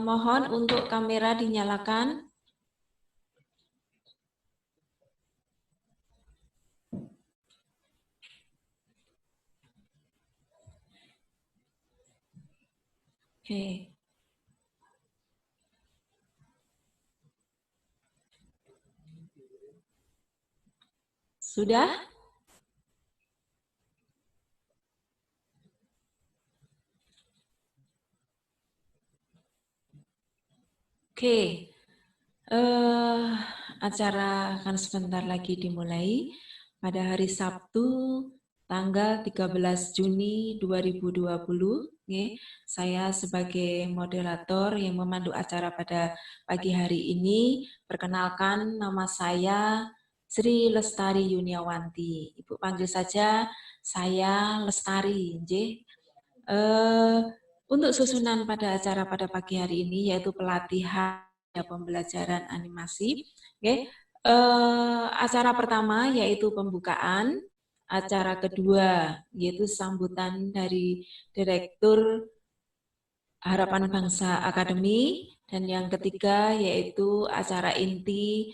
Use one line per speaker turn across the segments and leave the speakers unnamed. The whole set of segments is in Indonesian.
Mohon untuk kamera dinyalakan. Oke. Sudah? Oke. Acara akan sebentar lagi dimulai pada hari Sabtu tanggal 13 Juni 2020. Saya sebagai moderator yang memandu acara pada pagi hari ini, perkenalkan nama saya Sri Lestari Yuniawanti. Ibu panggil saja saya Lestari. Untuk susunan pada acara pada pagi hari ini yaitu pelatihan pembelajaran animasi. Acara pertama yaitu pembukaan, acara kedua yaitu sambutan dari Direktur Harapan Bangsa Akademi, dan yang ketiga yaitu acara inti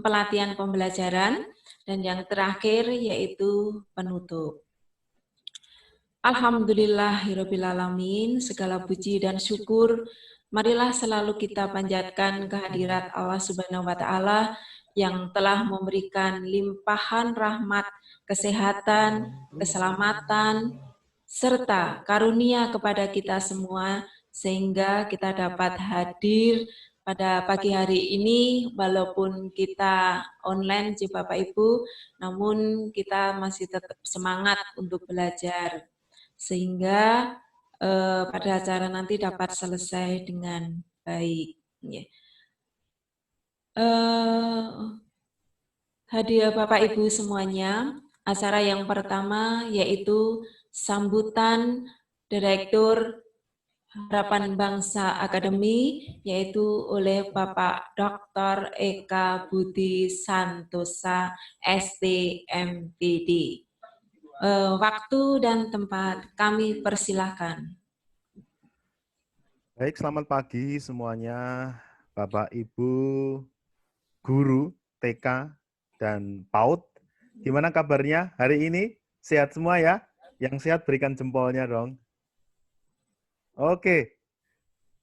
pelatihan pembelajaran, dan yang terakhir yaitu penutup. Alhamdulillahirrabbilalamin, segala puji dan syukur marilah selalu kita panjatkan kehadirat Allah Subhanahu wa Ta'ala yang telah memberikan limpahan rahmat, kesehatan, keselamatan, serta karunia kepada kita semua, sehingga kita dapat hadir pada pagi hari ini, walaupun kita online, Bapak Ibu, namun kita masih tetap semangat untuk belajar, sehingga pada acara nanti dapat selesai dengan baik. Hadiah Bapak Ibu semuanya, acara yang pertama yaitu sambutan Direktur Harapan Bangsa Akademi, yaitu oleh Bapak Dr. Eka Budi Santosa, STMPD. Waktu dan tempat kami persilahkan.
Baik, selamat pagi semuanya, Bapak Ibu, guru TK dan PAUD. Gimana kabarnya hari ini? Sehat semua ya? Yang sehat berikan jempolnya dong. Oke.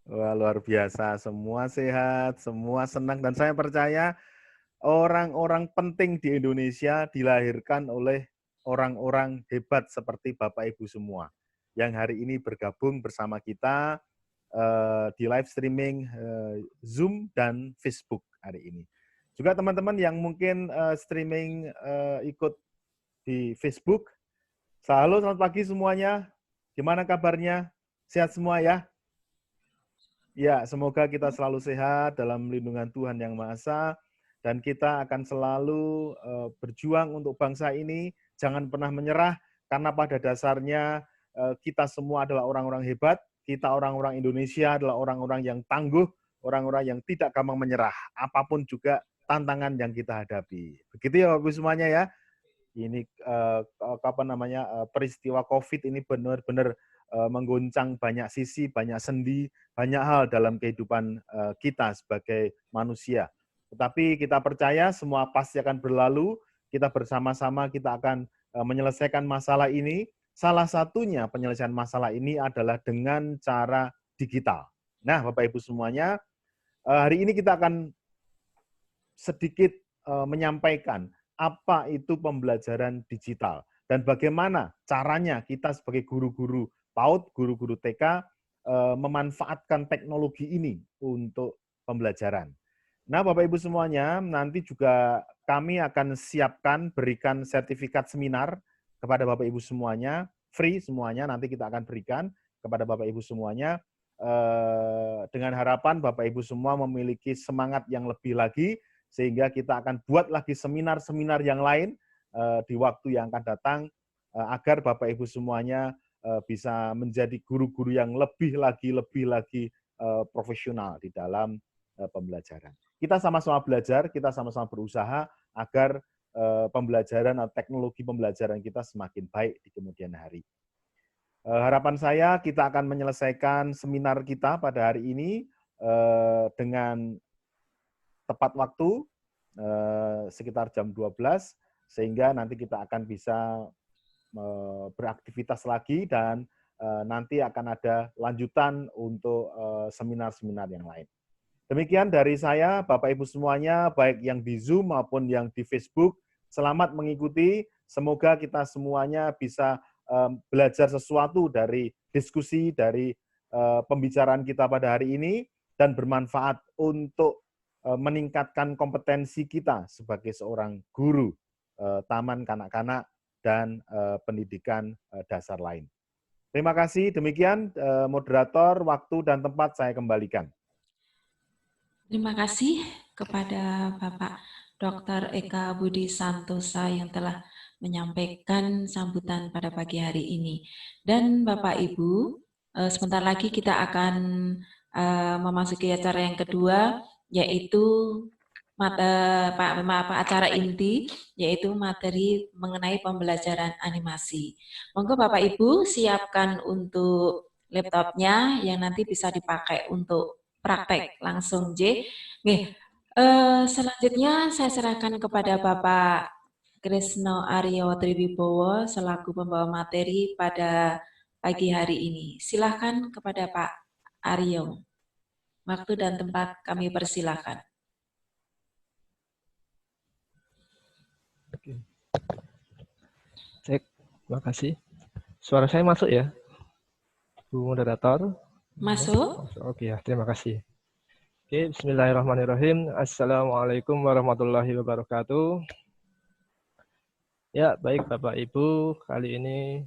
Wah, luar biasa. Semua sehat, semua senang. Dan saya percaya orang-orang penting di Indonesia dilahirkan oleh orang-orang hebat seperti Bapak Ibu semua. Yang hari ini bergabung bersama kita di live streaming Zoom dan Facebook hari ini. Juga teman-teman yang mungkin streaming ikut di Facebook. Halo, selamat pagi semuanya. Gimana kabarnya? Sehat semua ya? Ya, semoga kita selalu sehat dalam lindungan Tuhan Yang Maha Esa, dan kita akan selalu berjuang untuk bangsa ini. Jangan pernah menyerah, karena pada dasarnya kita semua adalah orang-orang hebat. Kita orang-orang Indonesia adalah orang-orang yang tangguh, orang-orang yang tidak gampang menyerah, apapun juga tantangan yang kita hadapi. Begitu ya Bapak Ibu semuanya ya. Ini peristiwa COVID ini benar-benar mengguncang banyak sisi, banyak sendi, banyak hal dalam kehidupan kita sebagai manusia. Tetapi kita percaya semua pasti akan berlalu. Kita bersama-sama kita akan menyelesaikan masalah ini. Salah satunya penyelesaian masalah ini adalah dengan cara digital. Nah, Bapak Ibu semuanya, hari ini kita akan sedikit menyampaikan apa itu pembelajaran digital dan bagaimana caranya kita sebagai guru-guru PAUD, guru-guru TK memanfaatkan teknologi ini untuk pembelajaran. Nah, Bapak Ibu semuanya, nanti juga kami akan siapkan berikan sertifikat seminar kepada Bapak Ibu semuanya, free semuanya, nanti kita akan berikan kepada Bapak Ibu semuanya, dengan harapan Bapak Ibu semua memiliki semangat yang lebih lagi, sehingga kita akan buat lagi seminar-seminar yang lain di waktu yang akan datang, agar Bapak Ibu semuanya bisa menjadi guru-guru yang lebih lagi profesional di dalam pembelajaran. Kita sama-sama belajar, kita sama-sama berusaha agar pembelajaran atau teknologi pembelajaran kita semakin baik di kemudian hari. Harapan saya kita akan menyelesaikan seminar kita pada hari ini dengan tepat waktu, sekitar jam 12, sehingga nanti kita akan bisa beraktivitas lagi dan nanti akan ada lanjutan untuk seminar-seminar yang lain. Demikian dari saya, Bapak Ibu semuanya, baik yang di Zoom maupun yang di Facebook, selamat mengikuti. Semoga kita semuanya bisa belajar sesuatu dari diskusi, dari pembicaraan kita pada hari ini, dan bermanfaat untuk meningkatkan kompetensi kita sebagai seorang guru taman kanak-kanak dan pendidikan dasar lain. Terima kasih. Demikian moderator, waktu dan tempat saya kembalikan.
Terima kasih kepada Bapak Dr. Eka Budi Santosa yang telah menyampaikan sambutan pada pagi hari ini. Dan Bapak Ibu, sebentar lagi kita akan memasuki acara yang kedua, yaitu acara inti, yaitu materi mengenai pembelajaran animasi. Monggo Bapak Ibu siapkan untuk laptopnya yang nanti bisa dipakai untuk praktek langsung J. Oke, selanjutnya saya serahkan kepada Bapak Krisno Aryo Triwibowo selaku pembawa materi pada pagi hari ini. Silakan kepada Pak Aryo. Waktu dan tempat kami persilakan.
Oke. Cek, terima kasih. Suara saya masuk ya, Bu Moderator?
Masuk.
Oke ya, terima kasih. Oke, bismillahirrahmanirrahim. Assalamualaikum warahmatullahi wabarakatuh. Ya, baik Bapak Ibu, kali ini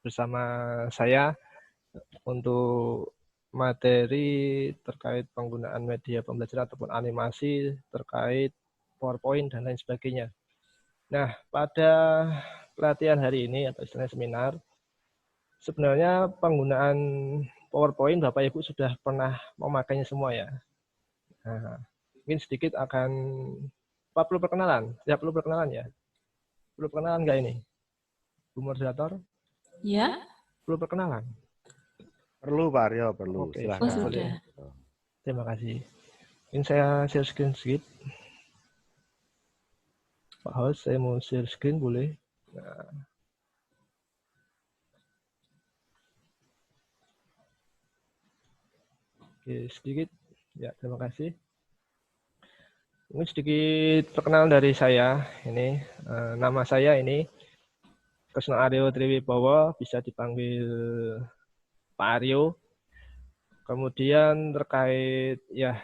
bersama saya untuk materi terkait penggunaan media pembelajaran ataupun animasi terkait PowerPoint dan lain sebagainya. Nah, pada pelatihan hari ini atau istilahnya seminar, sebenarnya penggunaan PowerPoint Bapak Ibu sudah pernah memakainya semua ya. Nah, mungkin sedikit akan perlu perkenalan. Ya, perlu perkenalan ya. Perlu perkenalan nggak ini? Bu Moderator?
Ya.
Perlu perkenalan?
Perlu Pak Aryo, perlu.
Oke,
silahkan.
boleh. Terima kasih. Ini saya share screen sedikit. Pak Host, saya mau share screen boleh? Nah. Oke, sedikit. Ya, terima kasih. Ini sedikit perkenalan dari saya. Ini nama saya ini Krisno Aryo Triwibowo, bisa dipanggil Pak Aryo. Kemudian terkait ya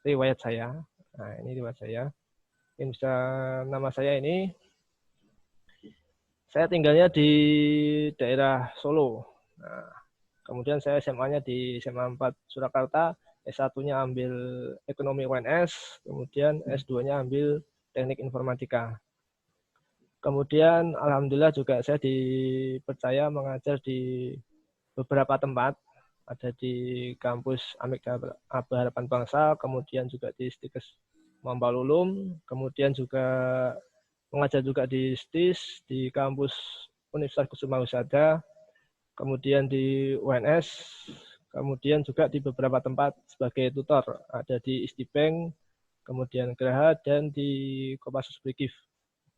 riwayat saya. Nah, ini riwayat saya. Ini bisa nama saya ini. Saya tinggalnya di daerah Solo. Nah, kemudian saya SMA-nya di SMA 4 Surakarta. S1-nya ambil ekonomi UNS, kemudian S2-nya ambil teknik informatika. Kemudian alhamdulillah juga saya dipercaya mengajar di beberapa tempat, ada di kampus Amik Aba Harapan Bangsa, kemudian juga di Stikes Mambalulum, kemudian juga mengajar juga di STIS, di kampus Universitas Kusuma Husada, kemudian di UNS, kemudian juga di beberapa tempat sebagai tutor, ada di Istibank, kemudian Geraha, dan di Kopassus Brigif.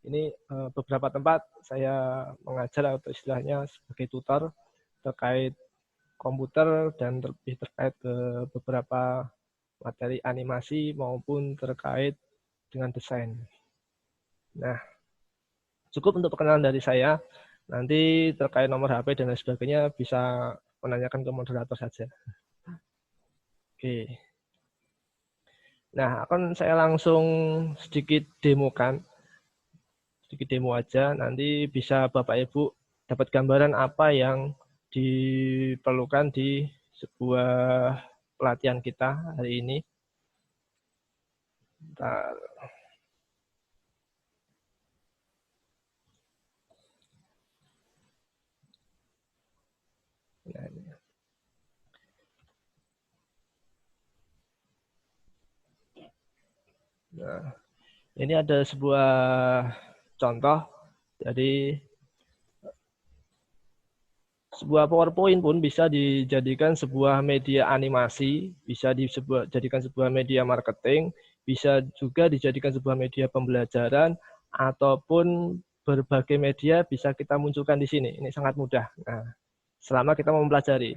Ini beberapa tempat saya mengajar atau istilahnya sebagai tutor terkait komputer dan lebih terkait ke beberapa materi animasi maupun terkait dengan desain. Nah, cukup untuk perkenalan dari saya. Nanti terkait nomor HP dan lain sebagainya bisa menanyakan ke moderator saja. Oke. Nah, akan saya langsung sedikit demokan. Sedikit demo aja. Nanti bisa Bapak Ibu dapat gambaran apa yang diperlukan di sebuah pelatihan kita hari ini. Bentar. Nah, ini ada sebuah contoh. Jadi Sebuah PowerPoint pun bisa dijadikan sebuah media animasi, bisa dijadikan sebuah media marketing, bisa juga dijadikan sebuah media pembelajaran, ataupun berbagai media bisa kita munculkan di sini. Ini sangat mudah. Nah, selama kita mau mempelajari.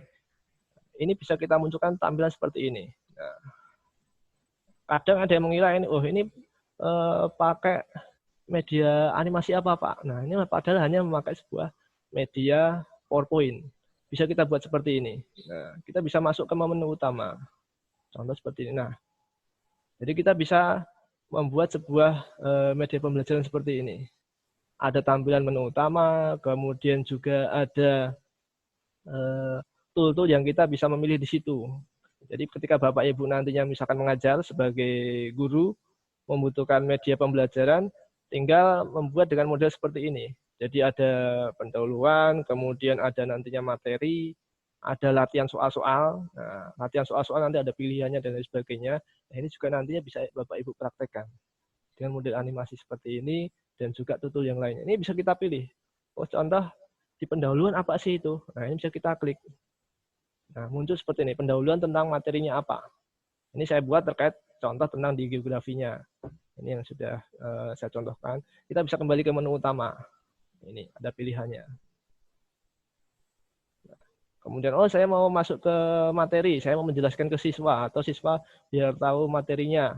Ini bisa kita munculkan tampilan seperti ini. Nah, kadang ada yang mengira ini, oh ini pakai media animasi apa Pak? Nah, ini padahal hanya memakai sebuah media PowerPoint. Bisa kita buat seperti ini. Nah, kita bisa masuk ke menu utama. Contoh seperti ini. Nah, jadi kita bisa membuat sebuah media pembelajaran seperti ini. Ada tampilan menu utama, kemudian juga ada tool-tool yang kita bisa memilih di situ. Jadi ketika Bapak Ibu nantinya misalkan mengajar sebagai guru, membutuhkan media pembelajaran, tinggal membuat dengan model seperti ini. Jadi ada pendahuluan, kemudian ada nantinya materi, ada latihan soal-soal. Nah, latihan soal-soal nanti ada pilihannya dan lain sebagainya. Nah, ini juga nantinya bisa Bapak Ibu praktekkan dengan model animasi seperti ini dan juga tutul yang lainnya. Ini bisa kita pilih. Oh, contoh di pendahuluan apa sih itu? Nah, ini bisa kita klik. Nah, muncul seperti ini, pendahuluan tentang materinya apa. Ini saya buat terkait contoh tentang di geografinya. Ini yang sudah saya contohkan. Kita bisa kembali ke menu utama. Ini ada pilihannya. Nah, kemudian, oh saya mau masuk ke materi, saya mau menjelaskan ke siswa, atau siswa biar tahu materinya.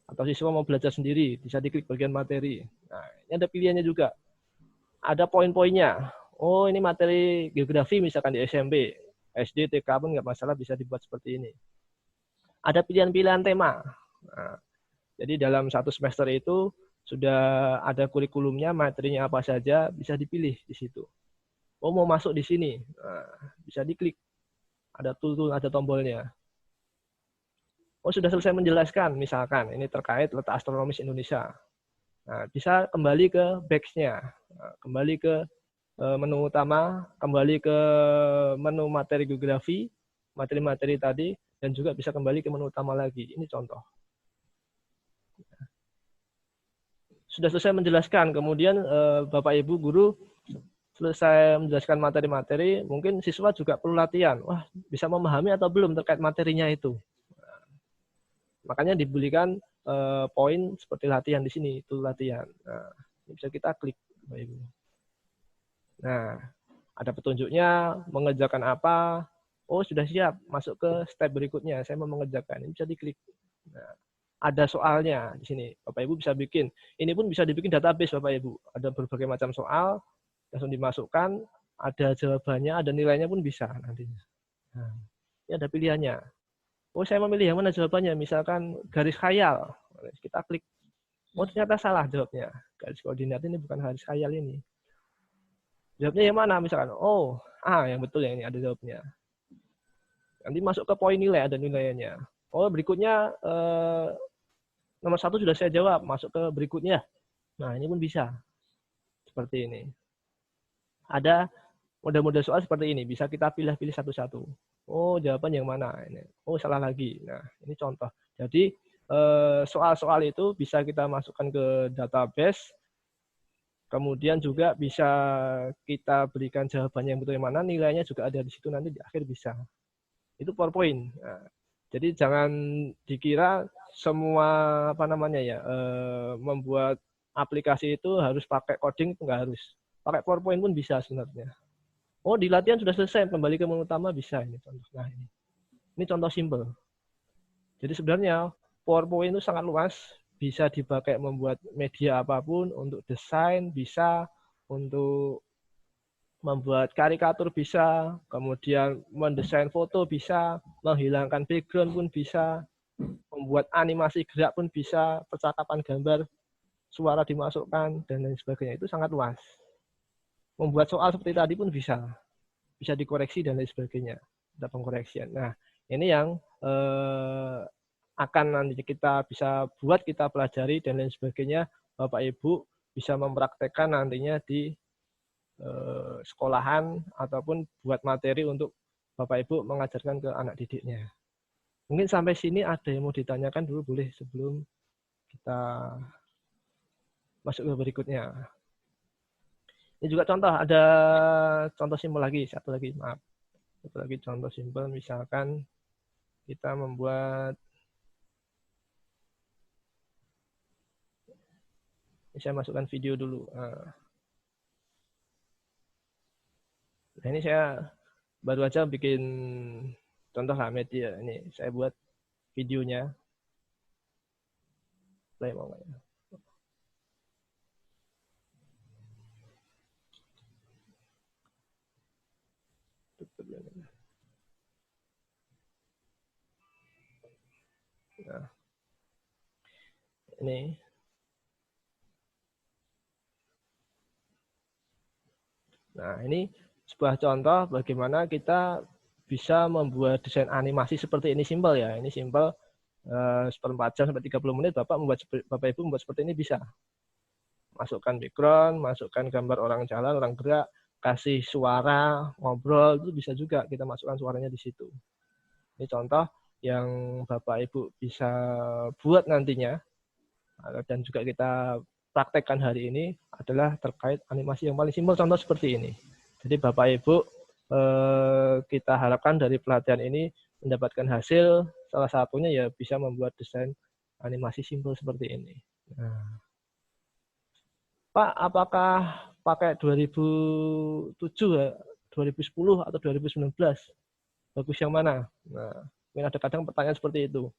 Atau siswa mau belajar sendiri, bisa diklik bagian materi. Nah, ini ada pilihannya juga. Ada poin-poinnya. Oh, ini materi geografi misalkan di SMP. SD, TK pun nggak masalah, bisa dibuat seperti ini. Ada pilihan-pilihan tema. Nah, jadi dalam satu semester itu sudah ada kurikulumnya, materinya apa saja, bisa dipilih di situ. Oh, mau masuk di sini, nah, bisa diklik. Ada tool-tool, ada tombolnya. Oh, sudah selesai menjelaskan, misalkan ini terkait letak astronomis Indonesia. Nah, bisa kembali ke box-nya, nah, kembali ke menu utama, kembali ke menu materi geografi, materi-materi tadi, dan juga bisa kembali ke menu utama lagi. Ini contoh. Sudah selesai menjelaskan, kemudian Bapak Ibu guru selesai menjelaskan materi-materi, mungkin siswa juga perlu latihan. Wah, bisa memahami atau belum terkait materinya itu. Nah, makanya diberikan poin seperti latihan di sini, itu latihan. Nah, ini bisa kita klik, Bapak Ibu. Nah, ada petunjuknya, mengerjakan apa. Oh, sudah siap, masuk ke step berikutnya. Saya mau mengerjakan, ini bisa diklik. Nah, ada soalnya di sini. Bapak Ibu bisa bikin. Ini pun bisa dibikin database, Bapak Ibu. Ada berbagai macam soal, langsung dimasukkan, ada jawabannya, ada nilainya pun bisa nantinya. Nah, ini ada pilihannya. Oh, saya memilih yang mana jawabannya. Misalkan garis khayal. Kita klik. Oh, ternyata salah jawabnya. Garis koordinat ini bukan garis khayal ini. Jawabnya yang mana? Misalkan, oh, yang betul ya, ini ada jawabnya. Nanti masuk ke poin nilai, ada nilainya. Oh, berikutnya nomor 1 sudah saya jawab, masuk ke berikutnya. Nah, ini pun bisa. Seperti ini. Ada model-model soal seperti ini, bisa kita pilih-pilih satu-satu. Oh, jawaban yang mana? Ini. Oh, salah lagi. Nah, ini contoh. Jadi, soal-soal itu bisa kita masukkan ke database, kemudian juga bisa kita berikan jawabannya yang betul yang mana, nilainya juga ada di situ, nanti di akhir bisa. Itu PowerPoint. Nah, jadi jangan dikira semua membuat aplikasi itu harus pakai coding, itu nggak harus. Pakai PowerPoint pun bisa sebenarnya. Oh, di latihan sudah selesai, kembali ke menu utama bisa ini contoh. Nah, ini contoh simple. Jadi sebenarnya PowerPoint itu sangat luas, bisa dipakai membuat media apapun, untuk desain bisa, untuk membuat karikatur bisa, kemudian mendesain foto bisa, menghilangkan background pun bisa, membuat animasi gerak pun bisa, percakapan gambar, suara dimasukkan, dan lain sebagainya. Itu sangat luas. Membuat soal seperti tadi pun bisa. Bisa dikoreksi dan lain sebagainya. Ada pengkoreksian. Nah, ini yang akan nanti kita bisa buat, kita pelajari, dan lain sebagainya. Bapak Ibu bisa mempraktekkan nantinya di sekolahan ataupun buat materi untuk Bapak Ibu mengajarkan ke anak didiknya. Mungkin sampai sini ada yang mau ditanyakan dulu, boleh sebelum kita masuk ke berikutnya. Ini juga contoh, ada contoh simpel lagi, satu lagi, maaf. Satu lagi contoh simpel, misalkan kita membuat, saya masukkan video dulu. Nah, ini saya baru aja bikin contoh lah media. Ini saya buat videonya. Play mau nggak ya? Nah, ini. Nah, ini sebuah contoh bagaimana kita bisa membuat desain animasi seperti ini, simpel ya. Ini simpel, seperempat jam sampai 30 menit Bapak Ibu membuat seperti ini bisa. Masukkan background, masukkan gambar orang jalan, orang gerak, kasih suara, ngobrol, itu bisa juga kita masukkan suaranya di situ. Ini contoh yang Bapak Ibu bisa buat nantinya, dan juga kita praktekkan hari ini adalah terkait animasi yang paling simpel, contoh seperti ini. Jadi Bapak Ibu, kita harapkan dari pelatihan ini mendapatkan hasil, salah satunya ya bisa membuat desain animasi simpel seperti ini. Nah, Pak, apakah pakai 2007 ya, 2010 atau 2019? Bagus yang mana? Nah, mungkin ada kadang pertanyaan seperti itu.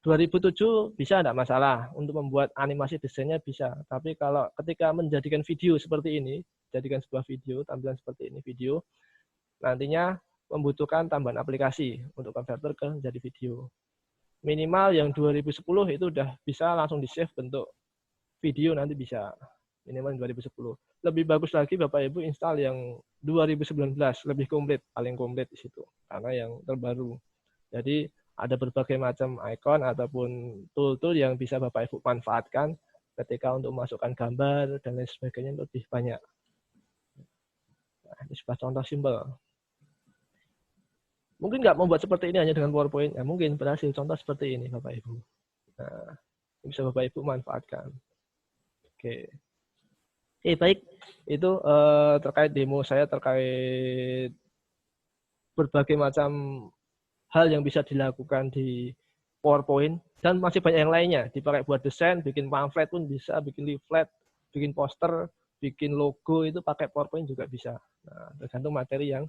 2007 bisa, tidak masalah. Untuk membuat animasi desainnya bisa. Tapi kalau ketika menjadikan video seperti ini, jadikan sebuah video, tampilan seperti ini, video, nantinya membutuhkan tambahan aplikasi untuk konverter ke jadi video. Minimal yang 2010 itu udah bisa langsung di-save bentuk video, nanti bisa. Minimal 2010. Lebih bagus lagi Bapak Ibu install yang 2019, lebih komplit, paling komplit di situ. Karena yang terbaru. Jadi ada berbagai macam icon ataupun tool-tool yang bisa Bapak Ibu manfaatkan ketika untuk memasukkan gambar dan lain sebagainya lebih banyak. Nah, ini sebuah contoh simpel. Mungkin nggak membuat seperti ini hanya dengan PowerPoint, ya mungkin berhasil. Contoh seperti ini Bapak Ibu. Nah, bisa Bapak Ibu manfaatkan. Oke. Baik. Itu terkait demo saya terkait berbagai macam hal yang bisa dilakukan di PowerPoint, dan masih banyak yang lainnya. Dipakai buat desain, bikin pamflet pun bisa, bikin leaflet, bikin poster, bikin logo, itu pakai PowerPoint juga bisa. Nah, tergantung materi yang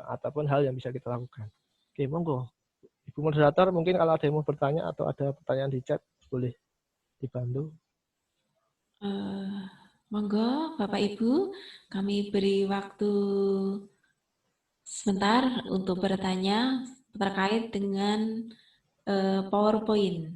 ataupun hal yang bisa kita lakukan. Oke, monggo. Ibu moderator, mungkin kalau ada yang mau bertanya atau ada pertanyaan di chat, boleh dibantu.
Monggo, Bapak Ibu, kami beri waktu sebentar untuk bertanya terkait dengan PowerPoint.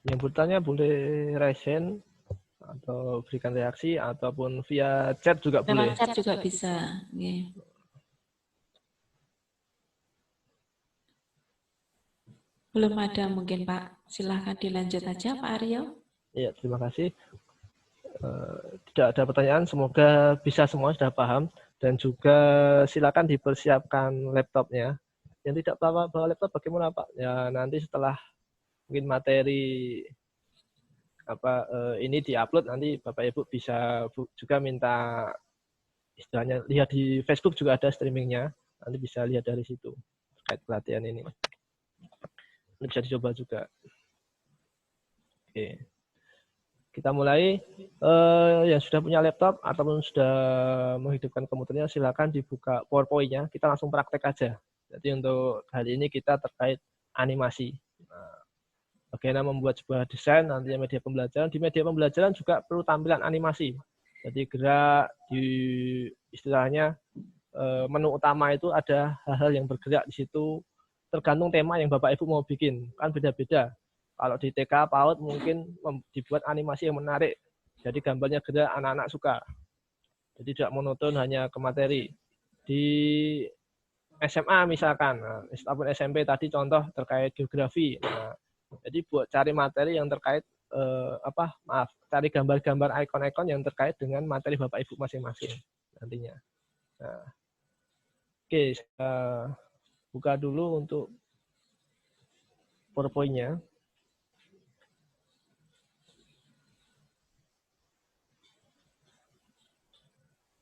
Yang bertanya boleh raise hand atau berikan reaksi, ataupun via chat juga boleh.
Lewat chat juga bisa. Okay. Belum ada mungkin Pak. Silahkan dilanjut aja Pak Aryo.
Ya, terima kasih. Tidak ada pertanyaan, semoga bisa semua sudah paham, dan juga silakan dipersiapkan laptopnya. Yang tidak bawa laptop bagaimana Pak? Ya nanti setelah mungkin materi ini diupload, nanti Bapak Ibu bisa juga minta istilahnya lihat di Facebook, juga ada streamingnya, nanti bisa lihat dari situ terkait pelatihan ini. Ini bisa dicoba juga. Oke. Kita mulai. Yang sudah punya laptop ataupun sudah menghidupkan komputernya, silakan dibuka PowerPoint-nya. Kita langsung praktek aja. Jadi untuk hari ini kita terkait animasi. Nah, bagaimana membuat sebuah desain, nantinya media pembelajaran. Di media pembelajaran juga perlu tampilan animasi. Jadi gerak, di istilahnya menu utama itu ada hal-hal yang bergerak di situ. Tergantung tema yang Bapak Ibu mau bikin. Kan beda-beda. Kalau di TK, PAUD mungkin dibuat animasi yang menarik. Jadi gambarnya gerak, anak-anak suka. Jadi tidak monoton hanya ke materi. Di SMA misalkan, ataupun SMP tadi contoh terkait geografi. Nah, jadi buat cari materi yang terkait cari gambar-gambar ikon-ikon yang terkait dengan materi Bapak Ibu masing-masing nantinya. Nah, oke, buka dulu untuk PowerPoint-nya.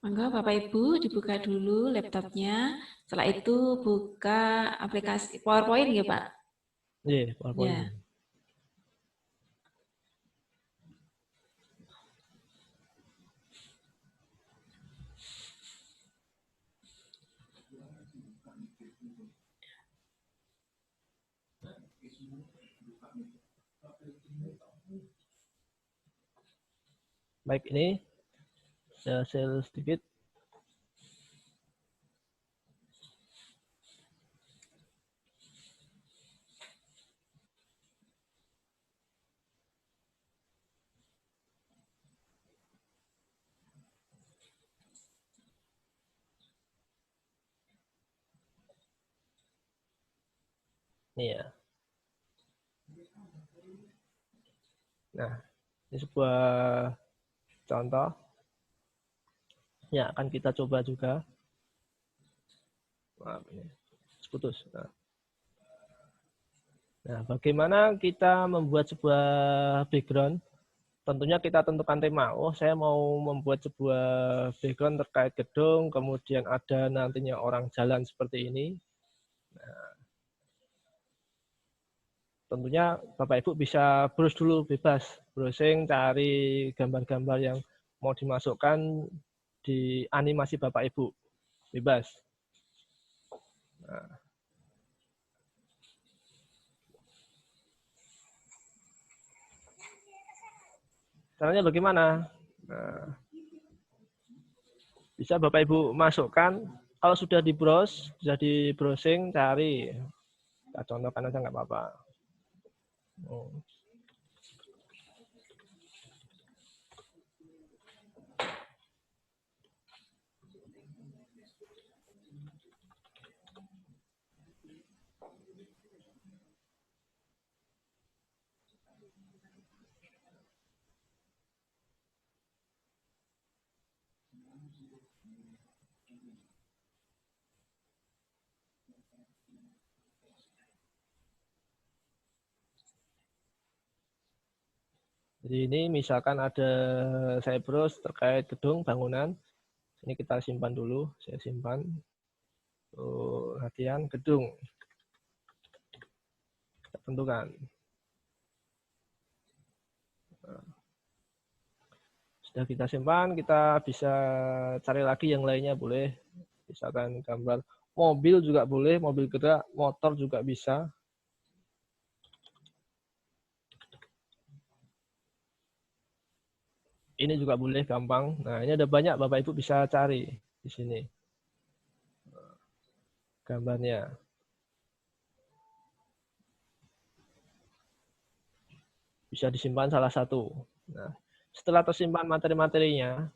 Monggo Bapak Ibu dibuka dulu laptopnya. Setelah itu buka aplikasi PowerPoint ya Pak?
Iya, PowerPoint.
Ya.
Baik, ini saya share sedikit. Ini ya. Nah, ini sebuah contoh. Ya, akan kita coba juga. Maaf, ini putus. Nah, bagaimana kita membuat sebuah background? Tentunya kita tentukan tema. Oh, saya mau membuat sebuah background terkait gedung, kemudian ada nantinya orang jalan seperti ini. Nah, tentunya Bapak Ibu bisa browse dulu bebas, browsing, cari gambar-gambar yang mau dimasukkan di animasi Bapak Ibu, bebas. Nah. Caranya bagaimana? Nah, bisa Bapak Ibu masukkan, kalau sudah di browse, sudah di browsing, cari. Kita contohkan aja nggak apa-apa. Jadi ini misalkan ada saya browse terkait gedung, bangunan. Ini kita simpan dulu, saya simpan. Latihan gedung. Kita tentukan. Sudah kita simpan, kita bisa cari lagi yang lainnya boleh. Misalkan gambar mobil juga boleh, mobil gerak, motor juga bisa. Ini juga boleh, gampang. Nah, ini ada banyak Bapak Ibu bisa cari di sini. Gambarnya. Bisa disimpan salah satu. Nah, setelah tersimpan materi-materinya,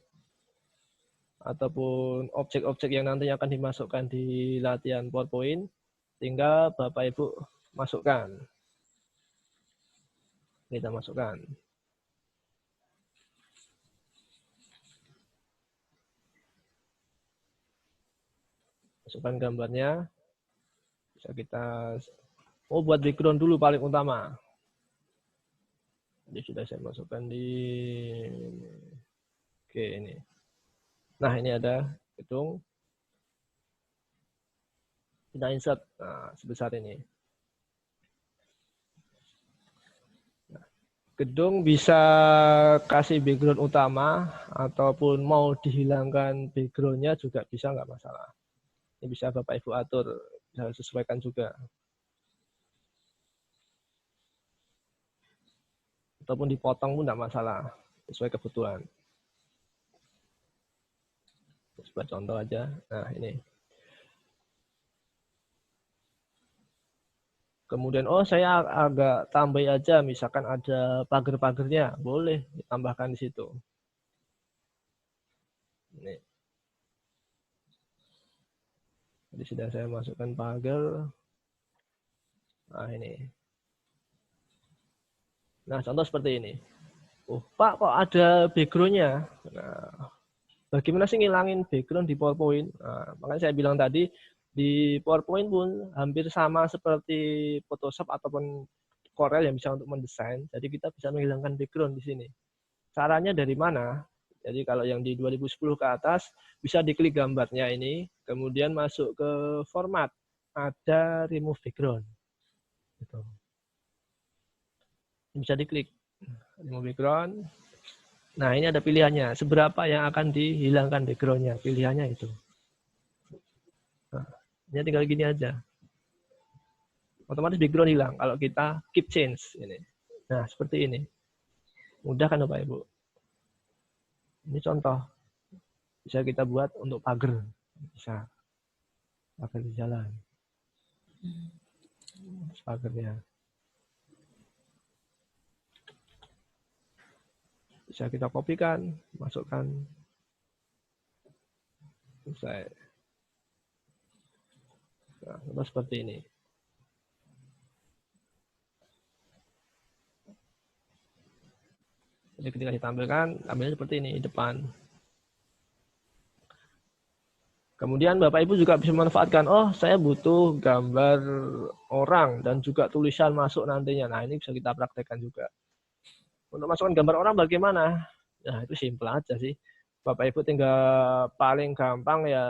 ataupun objek-objek yang nantinya akan dimasukkan di latihan PowerPoint, tinggal Bapak Ibu masukkan. Kita masukkan. Masukkan gambarnya. Bisa kita buat background dulu paling utama. Jadi sudah saya masukkan di oke ini. Nah, ini ada gedung. Kita insert sebesar ini. Nah, gedung bisa kasih background utama ataupun mau dihilangkan backgroundnya juga bisa, nggak masalah. Ini bisa Bapak Ibu atur, bisa sesuaikan juga. Ataupun dipotong pun tidak masalah, sesuai kebutuhan. Sebuah contoh aja. Nah, ini. Kemudian, saya agak tambah aja, misalkan ada pagar-pagarnya, boleh ditambahkan di situ. Ini. Jadi sudah saya masukkan pagar. Nah, ini. Nah, contoh seperti ini. Pak, kok ada background-nya? Nah, bagaimana sih ngilangin background di PowerPoint? Nah, makanya saya bilang tadi, Di PowerPoint pun hampir sama seperti Photoshop ataupun Corel yang bisa untuk mendesain. Jadi kita bisa menghilangkan background di sini. Caranya dari mana? Jadi kalau yang di 2010 ke atas, bisa diklik gambarnya ini, kemudian masuk ke format, ada remove background. Gitu. Bisa diklik remove background. Nah, ini ada pilihannya. Seberapa yang akan dihilangkan background-nya? Pilihannya itu. Nah, ini tinggal gini aja. Otomatis background hilang kalau kita keep change ini. Nah, seperti ini. Mudah kan Bapak Ibu? Ini contoh. Bisa kita buat untuk pagar. Bisa. Pagar di jalan. Pagarnya. Bisa kita kopikan, masukkan. Selesai. Nah, seperti ini. Jadi ketika ditampilkan, tampilnya seperti ini, depan. Kemudian Bapak Ibu juga bisa memanfaatkan, oh saya butuh gambar orang dan juga tulisan masuk nantinya. Nah, ini bisa kita praktekkan juga. Untuk masukkan gambar orang bagaimana? Nah, itu simpel aja sih. Bapak Ibu tinggal paling gampang ya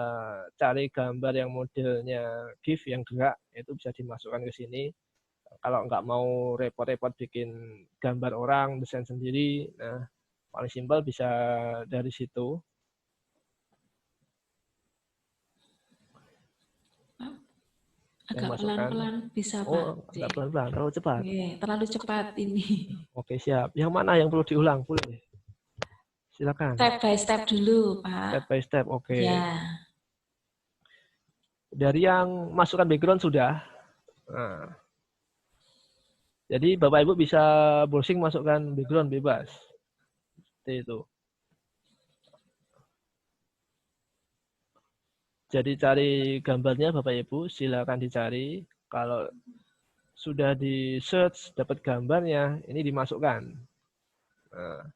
cari gambar yang modelnya GIF yang gerak, itu bisa dimasukkan ke sini. Kalau nggak mau repot-repot bikin gambar orang, desain sendiri, nah paling simpel bisa dari situ.
Agak pelan-pelan bisa, Pak.
Oh, agak pelan-pelan, terlalu cepat.
Oke, terlalu cepat ini.
Oke, siap. Yang mana yang perlu diulang? Boleh. Silakan.
Step by step dulu, Pak.
Step by step, oke.
Ya.
Dari yang masukkan background sudah. Nah. Jadi Bapak Ibu bisa browsing masukkan background bebas. Seperti itu. Jadi cari gambarnya Bapak Ibu, silakan dicari. Kalau sudah di search dapat gambarnya, ini dimasukkan. Nah,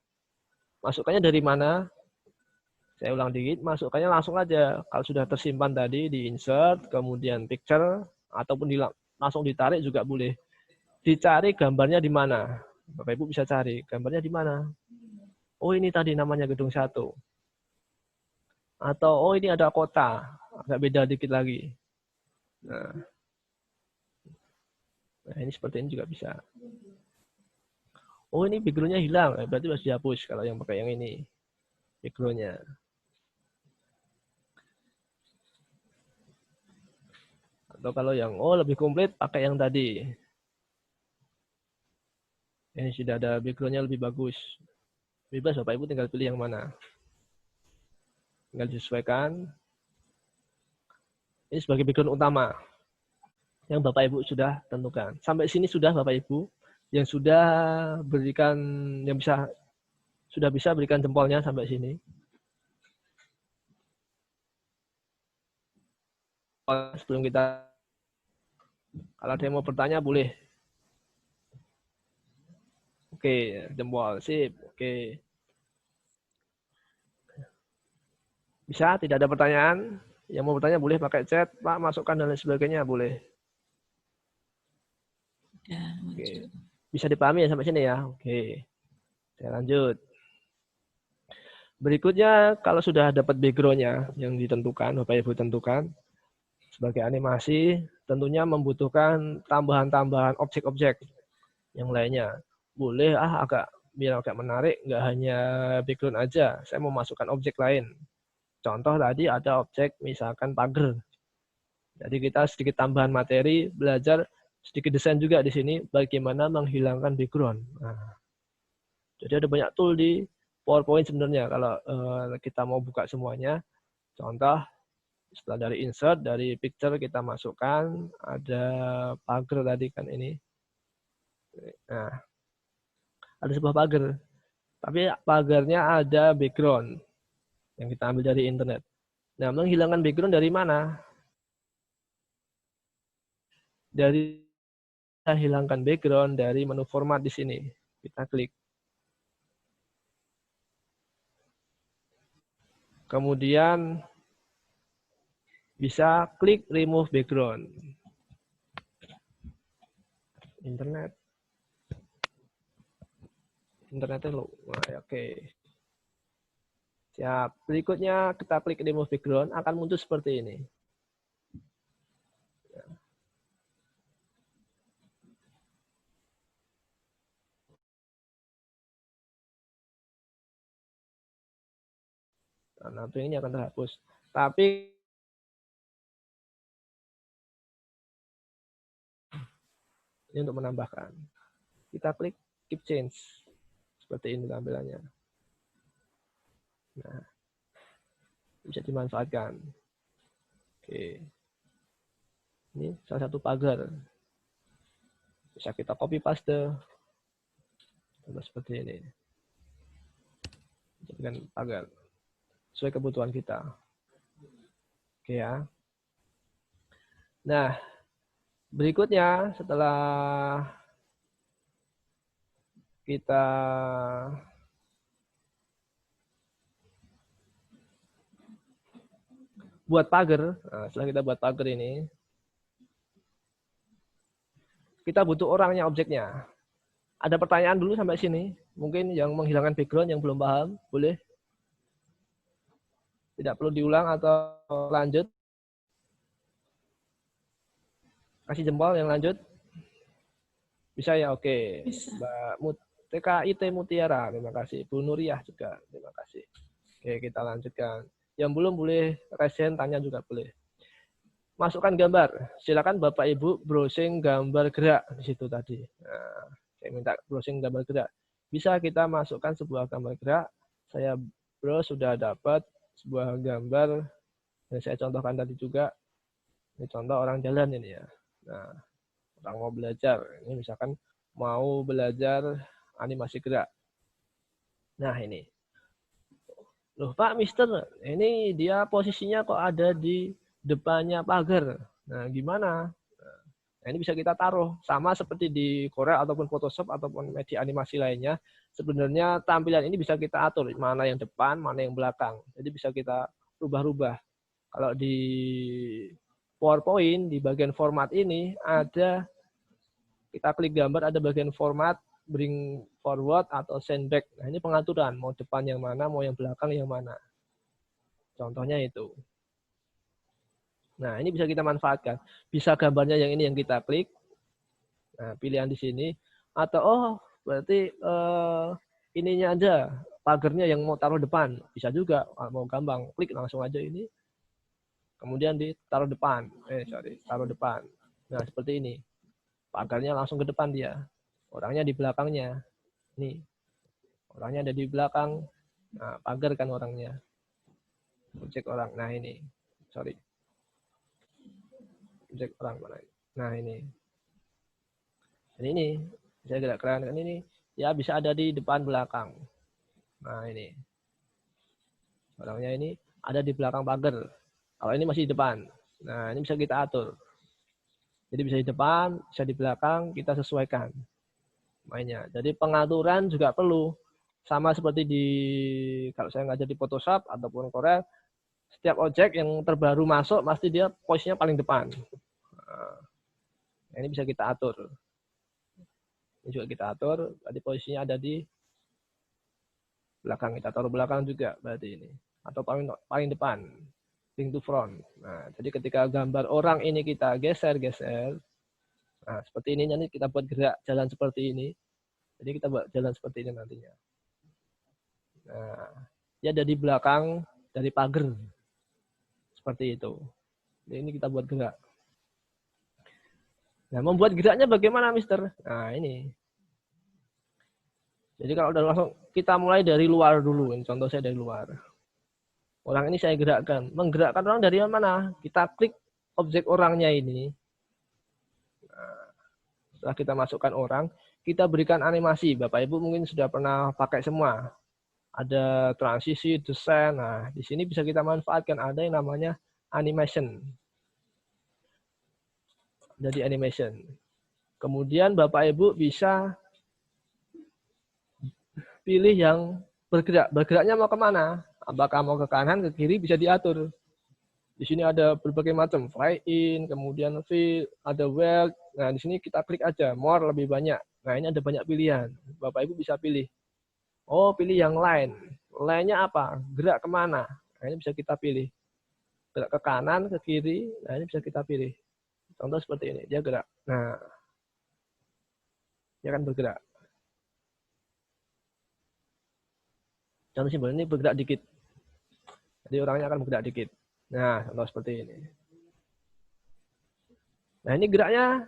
masukkannya dari mana? Saya ulang dikit, masukkannya langsung aja. Kalau sudah tersimpan tadi di insert, kemudian picture, ataupun langsung ditarik juga boleh. Dicari gambarnya di mana? Bapak Ibu bisa cari gambarnya di mana. Oh ini tadi namanya gedung 1. Atau oh ini ada kota, agak beda dikit lagi. Nah ini seperti ini juga bisa. Oh ini background-nya hilang, berarti harus dihapus kalau yang pakai yang ini. Background-nya. Atau kalau yang lebih komplit pakai yang tadi. Ini sudah ada background-nya lebih bagus. Bebas Bapak Ibu tinggal pilih yang mana. Tinggal disesuaikan. Ini sebagai background utama yang Bapak Ibu sudah tentukan. Sampai sini sudah Bapak Ibu yang sudah berikan, yang sudah bisa berikan jempolnya sampai sini. Sebelum kita, kalau ada yang mau bertanya boleh. Oke, jempol, sip. Oke. Bisa, tidak ada pertanyaan. Yang mau bertanya boleh pakai chat, Pak, masukkan dan lain sebagainya, boleh. Oke. Bisa dipahami ya sampai sini ya? Oke. Saya lanjut. Berikutnya, kalau sudah dapat background-nya yang ditentukan, Bapak Ibu tentukan, sebagai animasi, tentunya membutuhkan tambahan-tambahan objek-objek yang lainnya. Boleh, biar agak menarik, nggak hanya background aja, saya mau masukkan objek lain. Contoh tadi ada objek misalkan pagar. Jadi kita sedikit tambahan materi, belajar sedikit desain juga di sini, bagaimana menghilangkan background. Nah, jadi ada banyak tool di PowerPoint sebenarnya kalau kita mau buka semuanya. Contoh, setelah dari insert, dari picture kita masukkan, ada pagar tadi kan ini. Nah, ada sebuah pagar. Tapi pagarnya ada background yang kita ambil dari internet. Nah, menghilangkan background dari mana? Dari kita hilangkan background dari menu format di sini. Kita klik. Kemudian bisa klik remove background. Internetnya low. Nah, oke. Siap. Berikutnya kita klik remove background, akan muncul seperti ini. Nah, ini akan terhapus. Tapi ini untuk menambahkan. Kita klik keep change. Seperti ini tampilannya. Nah, bisa dimanfaatkan. Oke. Ini salah satu pagar. Bisa kita copy paste. Seperti ini. Jadikan pagar. Sesuai kebutuhan kita. Oke ya. Nah, berikutnya setelah kita buat pagar, nah, setelah kita buat pagar ini, kita butuh orangnya, objeknya. Ada pertanyaan dulu sampai sini? Mungkin yang menghilangkan background yang belum paham, boleh? Tidak perlu diulang atau lanjut? Kasih jempol yang lanjut. Bisa ya? Oke.
Bisa.
Mbak TKIT Mutiara, terima kasih. Bu Nuriyah juga, terima kasih. Oke, kita lanjutkan. Yang belum boleh resen, tanya juga boleh. Masukkan gambar. Silakan Bapak Ibu browsing gambar gerak di situ tadi. Nah, saya minta browsing gambar gerak. Bisa kita masukkan sebuah gambar gerak. Saya browse sudah dapat sebuah gambar yang saya contohkan tadi juga. Ini contoh orang jalan ini ya. Nah, orang mau belajar. Ini misalkan mau belajar animasi gerak. Nah, ini. Loh, Pak, Mister, ini dia posisinya kok ada di depannya pagar. Nah, gimana? Nah, ini bisa kita taruh. Sama seperti di Corel ataupun Photoshop ataupun media animasi lainnya. Sebenarnya tampilan ini bisa kita atur. Mana yang depan, mana yang belakang. Jadi bisa kita rubah-rubah. Kalau di PowerPoint, di bagian format ini, ada, kita klik gambar, ada bagian format, bring forward atau send back. Nah, ini pengaturan. Mau depan yang mana, mau yang belakang yang mana. Contohnya itu. Nah, ini bisa kita manfaatkan. Bisa gambarnya yang ini yang kita klik. Nah, pilihan di sini. Atau, oh, berarti ininya aja. Pagarnya yang mau taruh depan. Bisa juga. Mau gampang. Klik langsung aja ini. Kemudian ditaruh depan. Taruh depan. Nah, seperti ini. Pagarnya langsung ke depan dia. Orangnya di belakangnya. Nih. Orangnya ada di belakang. Nah, pagar kan orangnya. Objek orang. Nah, ini. Objek orang mana ini? Nah, ini. Dan ini. Saya tidak keren kan ini. Ya, bisa ada di depan belakang. Nah, ini. Orangnya ini ada di belakang pagar. Kalau ini masih di depan. Nah, ini bisa kita atur. Jadi bisa di depan, bisa di belakang, kita sesuaikan mainnya. Jadi pengaturan juga perlu. Sama seperti di, kalau saya ngajar di Photoshop ataupun Corel, setiap objek yang terbaru masuk, pasti dia posisinya paling depan. Nah, ini bisa kita atur. Ini juga kita atur, berarti posisinya ada di belakang. Kita taruh belakang juga, berarti ini. Atau paling depan. Bring to front. Nah, jadi ketika gambar orang ini kita geser-geser, nah seperti ini nanti kita buat gerak jalan seperti ini. Jadi kita buat jalan seperti ini nantinya. Nah, dia ada di belakang dari pagar. Seperti itu. Jadi ini kita buat gerak. Nah, membuat geraknya bagaimana, Mister? Nah, ini. Jadi kalau udah langsung, kita mulai dari luar dulu. Ini contoh saya dari luar. Orang ini saya gerakkan. Menggerakkan orang dari mana? Kita klik objek orangnya ini. Nah, setelah kita masukkan orang, kita berikan animasi. Bapak Ibu mungkin sudah pernah pakai semua. Ada transisi, desain. Nah, di sini bisa kita manfaatkan. Ada yang namanya animation. Jadi animation. Kemudian Bapak Ibu bisa pilih yang bergerak. Bergeraknya mau kemana? Apakah mau ke kanan, ke kiri, bisa diatur. Di sini ada berbagai macam, fly in, kemudian fill, ada weld. Nah, di sini kita klik aja, more lebih banyak. Nah, ini ada banyak pilihan. Bapak Ibu bisa pilih. Oh, pilih yang line. Line-nya apa? Gerak kemana? Nah, ini bisa kita pilih. Gerak ke kanan, ke kiri. Nah, ini bisa kita pilih. Contoh seperti ini, dia gerak. Nah, dia akan bergerak. Contoh simbol ini bergerak dikit. Jadi orangnya akan bergerak dikit. Nah, contoh seperti ini. Nah, ini geraknya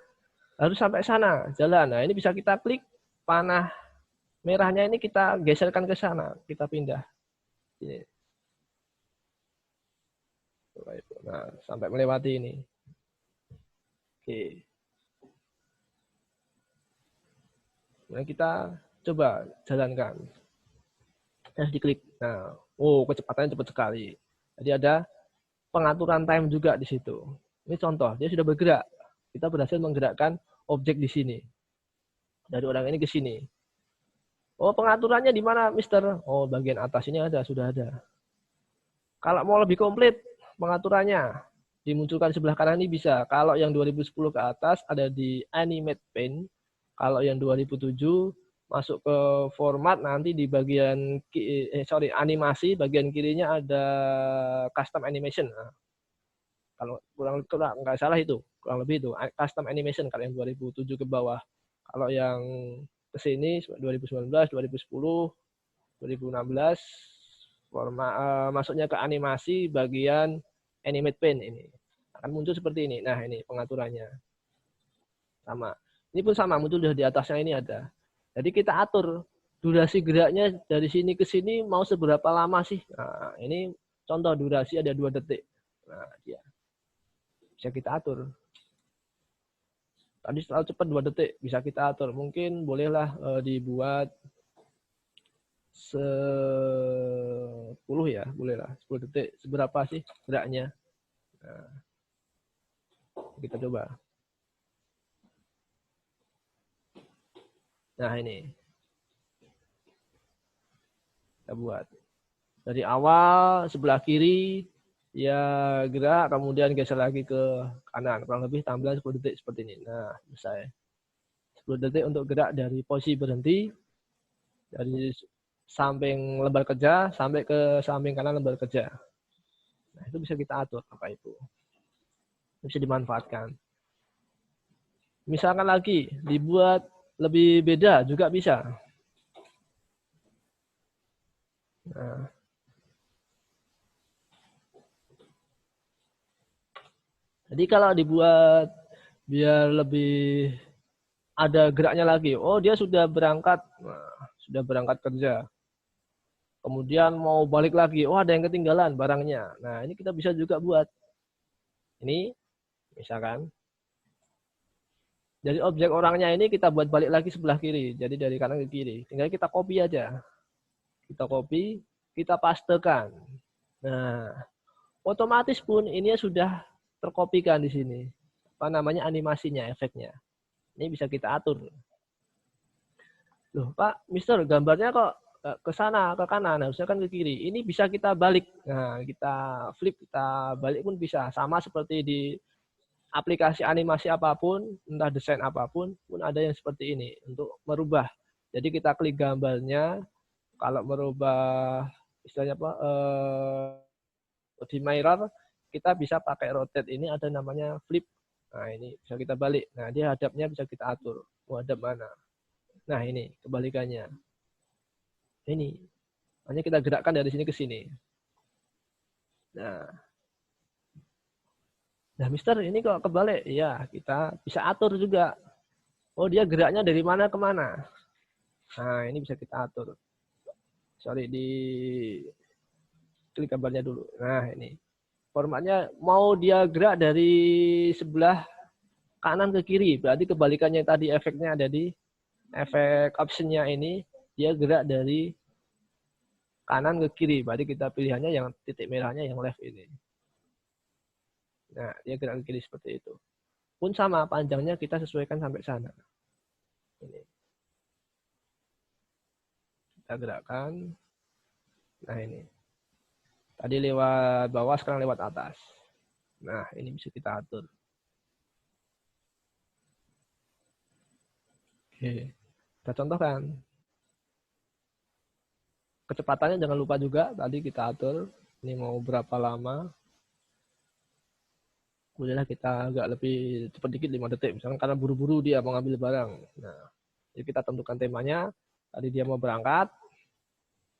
harus sampai sana, jalan. Nah, ini bisa kita klik, panah merahnya ini kita geserkan ke sana, kita pindah. Ini. Nah, sampai melewati ini. Oke. Nah, kita coba jalankan. Nah, diklik. Nah, oh, kecepatannya cepat sekali. Jadi ada pengaturan time juga di situ. Ini contoh, dia sudah bergerak. Kita berhasil menggerakkan objek di sini. Dari orang ini ke sini. Oh, pengaturannya di mana, Mister? Oh, bagian atas ini ada, sudah ada. Kalau mau lebih komplit pengaturannya, dimunculkan sebelah kanan ini bisa. Kalau yang 2010 ke atas ada di Animate Paint. Kalau yang 2007 masuk ke format, nanti di bagian animasi, bagian kirinya ada custom animation. Nah, kalau kurang nggak salah itu, kurang lebih itu custom animation kalau yang 2007 ke bawah. Kalau yang ke sini 2019, 2010, 2016 masuknya ke animasi bagian Animate Paint ini. Akan muncul seperti ini. Nah, ini pengaturannya. Sama. Ini pun sama, muncul di atasnya ini ada. Jadi kita atur durasi geraknya dari sini ke sini mau seberapa lama sih. Nah, ini contoh durasi ada 2 detik. Nah, dia. Bisa kita atur. Tadi terlalu cepat 2 detik, bisa kita atur. Mungkin bolehlah dibuat 10 ya, bolehlah 10 detik. Seberapa sih geraknya? Nah, kita coba. Nah, ini. Kita buat. Dari awal sebelah kiri ya gerak, kemudian geser lagi ke kanan. Kurang lebih tampilan 10 detik seperti ini. Nah, selesai. 10 detik untuk gerak dari posisi berhenti, dari samping lembar kerja sampai ke samping kanan lembar kerja. Nah, itu bisa kita atur apa itu. Bisa dimanfaatkan. Misalkan lagi dibuat lebih beda juga bisa. Nah, jadi kalau dibuat biar lebih ada geraknya lagi. Oh, dia sudah berangkat. Nah, sudah berangkat kerja. Kemudian mau balik lagi. Oh, ada yang ketinggalan barangnya. Nah, ini kita bisa juga buat. Ini, misalkan. Jadi objek orangnya ini kita buat balik lagi sebelah kiri. Jadi dari kanan ke kiri. Tinggal kita copy aja. Kita copy, kita pastekan. Nah, otomatis pun ini sudah terkopikan di sini. Apa namanya animasinya, efeknya. Ini bisa kita atur. Loh, Pak, Mister, gambarnya kok ke sana, ke kanan, harusnya kan ke kiri. Ini bisa kita balik. Nah, kita flip, kita balik pun bisa. Sama seperti di aplikasi animasi apapun, entah desain apapun, pun ada yang seperti ini untuk merubah. Jadi kita klik gambarnya, kalau merubah istilahnya apa di mirror, kita bisa pakai rotate. Ini ada namanya flip. Nah, ini bisa kita balik. Nah, dia hadapnya bisa kita atur. Mau hadap mana? Nah, ini kebalikannya. Ini. Hanya kita gerakkan dari sini ke sini. Nah, Mister, ini kok kebalik? Iya, kita bisa atur juga. Oh, dia geraknya dari mana ke mana? Nah, ini bisa kita atur. Sorry, di klik gambarnya dulu. Nah, ini. Formatnya mau dia gerak dari sebelah kanan ke kiri. Berarti kebalikannya tadi efeknya ada di efek optionnya ini. Dia gerak dari kanan ke kiri. Berarti kita pilihannya yang titik merahnya yang left ini. Nah, dia gerak ke kiri seperti itu. Pun sama, panjangnya kita sesuaikan sampai sana. Ini. Kita gerakkan. Nah, ini. Tadi lewat bawah, sekarang lewat atas. Nah, ini bisa kita atur. Oke, kita contohkan. Kecepatannya jangan lupa juga, tadi kita atur. Ini mau berapa lama. Bolehlah kita agak lebih cepat dikit, 5 detik. Misalkan karena buru-buru dia mau ngambil barang. Nah, jadi kita tentukan temanya. Tadi dia mau berangkat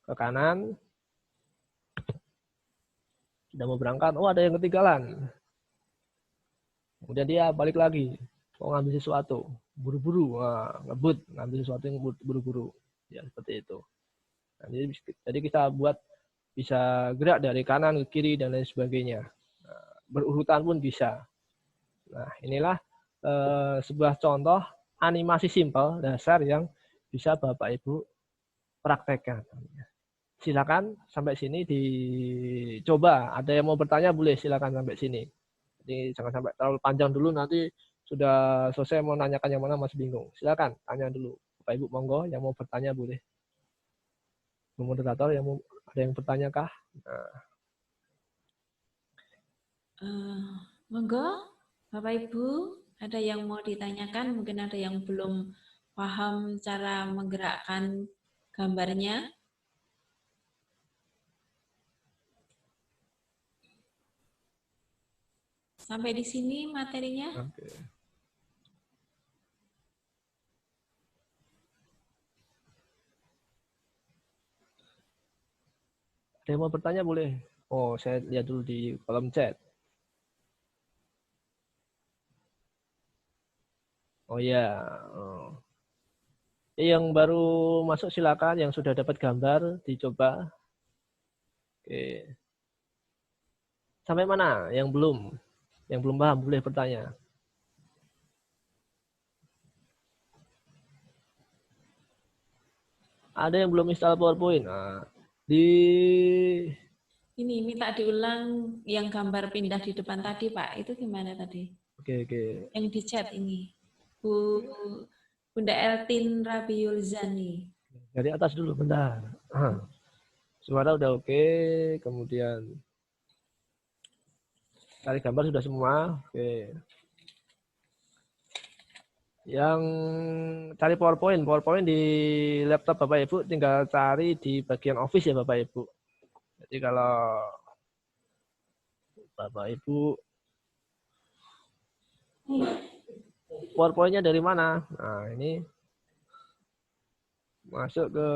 ke kanan. Sudah mau berangkat, oh ada yang ketinggalan. Kemudian dia balik lagi, mau ngambil sesuatu, buru-buru, ngebut, ngambil sesuatu yang buru-buru, ya seperti itu. Nah, jadi kita buat bisa gerak dari kanan ke kiri dan lain sebagainya. Nah, berurutan pun bisa. Nah, inilah sebuah contoh animasi simpel dasar yang bisa Bapak Ibu praktekkan. Silakan sampai sini dicoba. Ada yang mau bertanya boleh silakan sampai sini. Jadi jangan sampai terlalu panjang dulu, nanti sudah selesai mau nanyakan yang mana masih bingung. Silakan tanya dulu. Bapak Ibu monggo yang mau bertanya boleh. Moderator yang mau ada yang bertanya kah?
Monggo Bapak Ibu, ada yang mau ditanyakan, mungkin ada yang belum paham cara menggerakkan gambarnya. Sampai di sini materinya.
Oke. Ada yang mau bertanya boleh. Oh, saya lihat dulu di kolom chat. Oh ya. Yang baru masuk silakan, yang sudah dapat gambar dicoba. Oke. Sampai mana? Yang belum paham boleh bertanya. Ada yang belum install PowerPoint. Nah,
ini minta diulang yang gambar pindah di depan tadi, Pak. Itu gimana tadi?
Oke.
Yang di chat ini. Bunda Eltin Rabiulzani.
Dari atas dulu bentar. Suara udah oke, kemudian cari gambar sudah semua. Oke. Yang cari PowerPoint di laptop Bapak Ibu tinggal cari di bagian Office ya Bapak Ibu. Jadi kalau Bapak Ibu PowerPoint-nya dari mana? Nah, ini masuk ke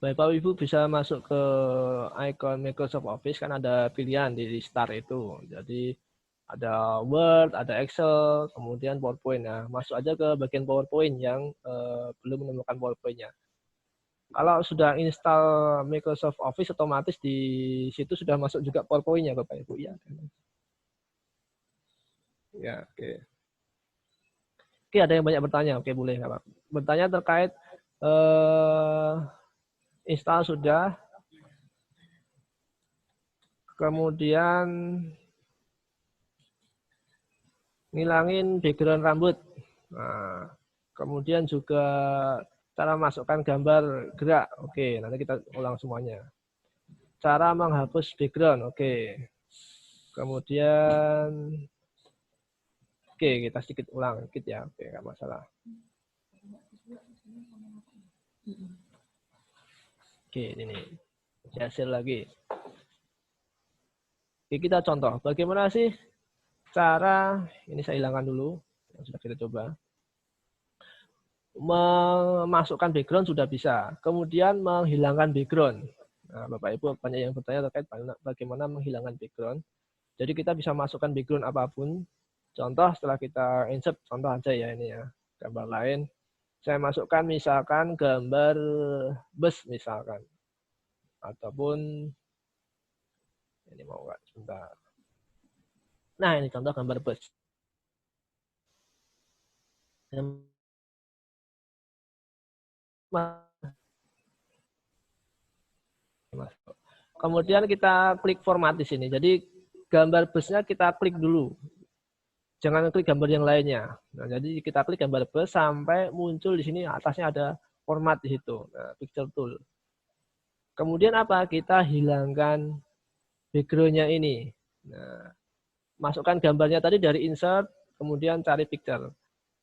Bapak Ibu bisa masuk ke icon Microsoft Office, kan ada pilihan di start itu. Jadi ada Word, ada Excel, kemudian PowerPoint. Nah, masuk aja ke bagian PowerPoint yang belum menemukan PowerPoint-nya. Kalau sudah install Microsoft Office, otomatis di situ sudah masuk juga PowerPoint-nya Bapak Ibu. Ya, oke. Oke, ada yang banyak bertanya. Oke, boleh Pak. Bertanya terkait install sudah, kemudian ngilangin background rambut. Nah, kemudian juga cara masukkan gambar gerak. Oke, nanti kita ulang semuanya. Cara menghapus background. Oke. Kemudian oke, kita sedikit ulang dikit ya. Oke, nggak masalah. Oke, ini. Saya share lagi. Oke, kita contoh. Bagaimana sih cara, ini saya hilangkan dulu. Yang sudah kita coba. Memasukkan background sudah bisa. Kemudian menghilangkan background. Nah, Bapak Ibu banyak yang bertanya terkait bagaimana menghilangkan background. Jadi kita bisa masukkan background apapun. Contoh setelah kita insert, contoh aja ya ini ya. Gambar lain. Saya masukkan misalkan gambar bus misalkan. Ataupun ini mau enggak sebentar. Nah, ini contoh gambar bus. Kemudian kita klik format di sini. Jadi gambar busnya kita klik dulu. Jangan klik gambar yang lainnya. Nah, jadi kita klik gambar bus sampai muncul di sini atasnya ada format di situ. Nah, picture tool. Kemudian apa? Kita hilangkan background-nya ini. Nah, masukkan gambarnya tadi dari insert, kemudian cari picture.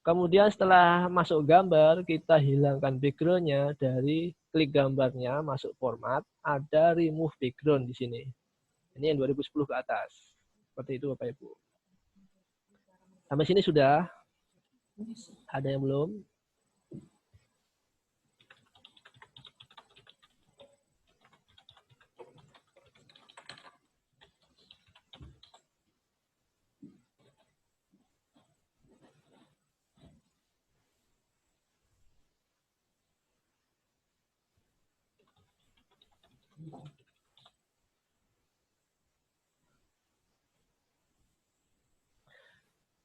Kemudian setelah masuk gambar, kita hilangkan background-nya dari klik gambarnya, masuk format, ada remove background di sini. Ini yang 2010 ke atas. Seperti itu Bapak Ibu. Sampai sini sudah? Ada yang belum?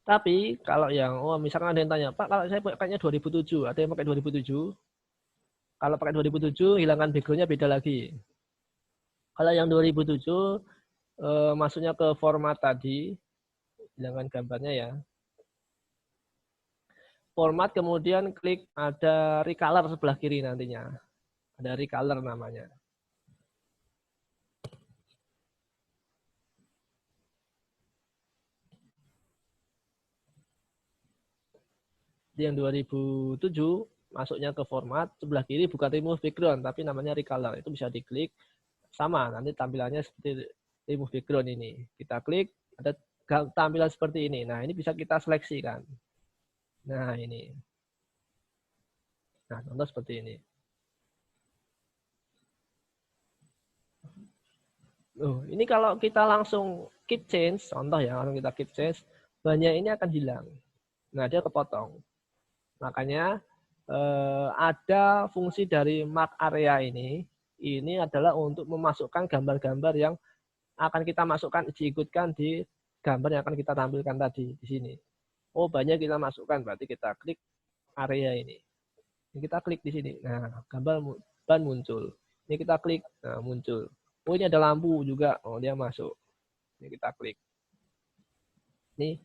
Tapi kalau yang, misalkan ada yang tanya, Pak, kalau saya pakainya 2007, ada yang pakai 2007? Kalau pakai 2007, hilangkan background-nya beda lagi. Kalau yang 2007, masuknya ke format tadi, hilangkan gambarnya ya. Format, kemudian klik ada recolor sebelah kiri nantinya. Ada recolor namanya. Yang 2007 masuknya ke format, sebelah kiri bukan remove background, tapi namanya recolor. Itu bisa diklik, sama, nanti tampilannya seperti remove background ini. Kita klik, ada tampilan seperti ini. Nah, ini bisa kita seleksikan. Nah, ini. Nah, contoh seperti ini. Ini kalau kita langsung keep change, contoh ya, kalau kita keep change, banyak ini akan hilang. Nah, dia kepotong. Makanya ada fungsi dari mark area ini adalah untuk memasukkan gambar-gambar yang akan kita masukkan, diikutkan di gambar yang akan kita tampilkan tadi di sini. Oh, banyak kita masukkan, berarti kita klik area ini. Ini kita klik di sini. Nah, gambar ban muncul. Ini kita klik, nah muncul. Oh, ini ada lampu juga. Oh, dia masuk. Ini kita klik. Ini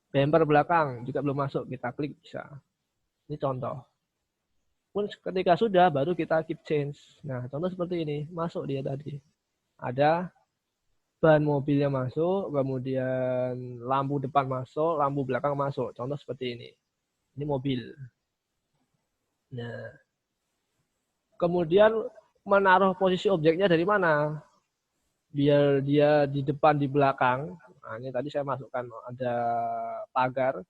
bumper belakang juga belum masuk, kita klik bisa. Ini contoh. Pun ketika sudah, baru kita keep change. Nah, contoh seperti ini. Masuk dia tadi. Ada ban mobilnya masuk, kemudian lampu depan masuk, lampu belakang masuk. Contoh seperti ini. Ini mobil. Nah, kemudian menaruh posisi objeknya dari mana? Biar dia di depan, di belakang. Nah, ini tadi saya masukkan ada pagar.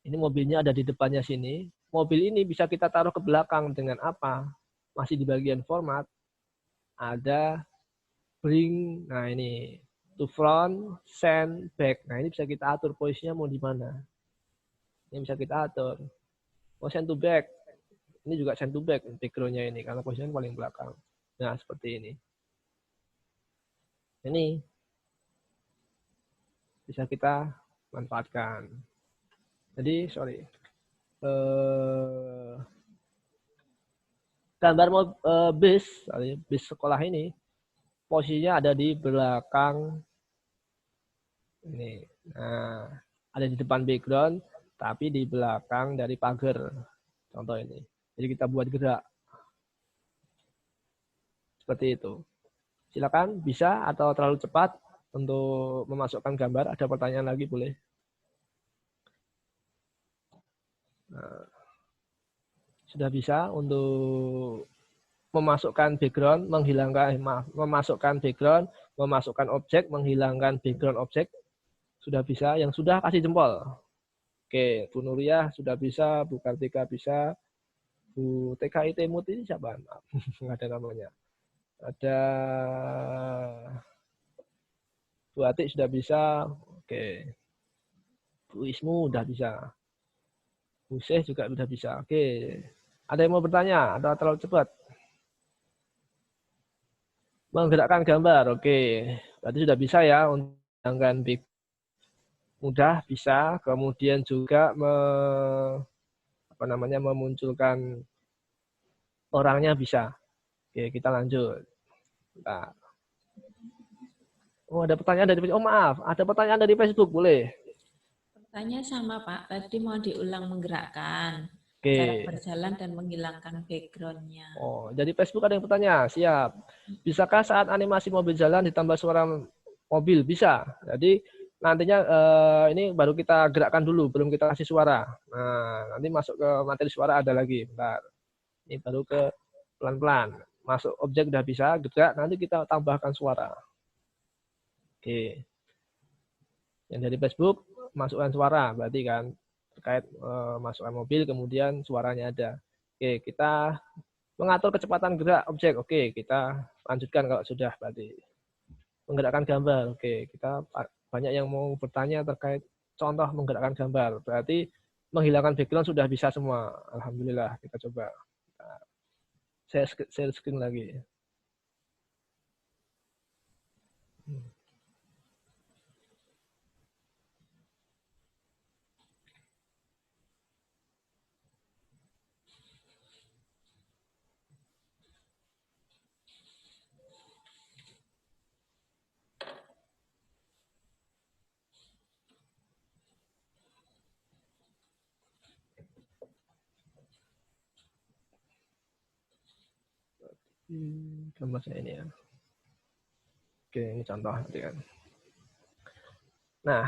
Ini mobilnya ada di depannya sini. Mobil ini bisa kita taruh ke belakang dengan apa? Masih di bagian format. Ada bring, nah ini to front, send back. Nah, ini bisa kita atur posisinya mau di mana. Ini bisa kita atur. Mau send to back. Ini juga send to back background-nya ini karena posisinya paling belakang. Nah, seperti ini. Ini bisa kita manfaatkan. Jadi, gambar bis sekolah ini posisinya ada di belakang ini. Nah, ada di depan background, tapi di belakang dari pagar. Contoh ini. Jadi kita buat gerak. Seperti itu. Silakan, bisa atau terlalu cepat untuk memasukkan gambar. Ada pertanyaan lagi, boleh? Nah, sudah bisa untuk memasukkan background, memasukkan background, memasukkan objek, menghilangkan background objek. Sudah bisa. Yang sudah kasih jempol. Oke, Bu Nuriyah sudah bisa, Bu Kartika bisa, Bu TKIT Mut ini siapa? Maaf, nggak ada namanya. Ada Bu Atik sudah bisa. Oke. Bu Ismu sudah bisa. Bu Syekh juga sudah bisa. Oke. Ada yang mau bertanya? Atau terlalu cepat? Menggerakkan gambar. Oke. Berarti sudah bisa ya untuk menghilangkan background. mudah bisa, kemudian juga memunculkan orangnya bisa. Oke, kita lanjut. Nah. Oh, ada pertanyaan dari Facebook. Oh, maaf, ada pertanyaan dari Facebook, boleh?
Pertanyaan sama Pak, tadi mau diulang menggerakkan cara
Oke.
berjalan dan menghilangkan background-nya.
Oh, jadi Facebook ada yang bertanya, siap. Bisakah saat animasi mobil jalan ditambah suara mobil? Bisa. Jadi nantinya ini baru kita gerakkan dulu, belum kita kasih suara. Nah, nanti masuk ke materi suara ada lagi. Bentar. Ini baru ke pelan-pelan. Masuk objek udah bisa, gerak, nanti kita tambahkan suara. Oke. Yang dari Facebook, masukkan suara, berarti kan terkait masukkan mobil, kemudian suaranya ada. Oke, kita mengatur kecepatan gerak objek. Oke, kita lanjutkan kalau sudah berarti. Menggerakkan gambar. Oke, kita banyak yang mau bertanya terkait contoh menggerakkan gambar. Berarti menghilangkan background sudah bisa semua. Alhamdulillah, kita coba. Saya share screen lagi. Gambar saya ini ya. Oke, ini contoh nanti kan. Nah,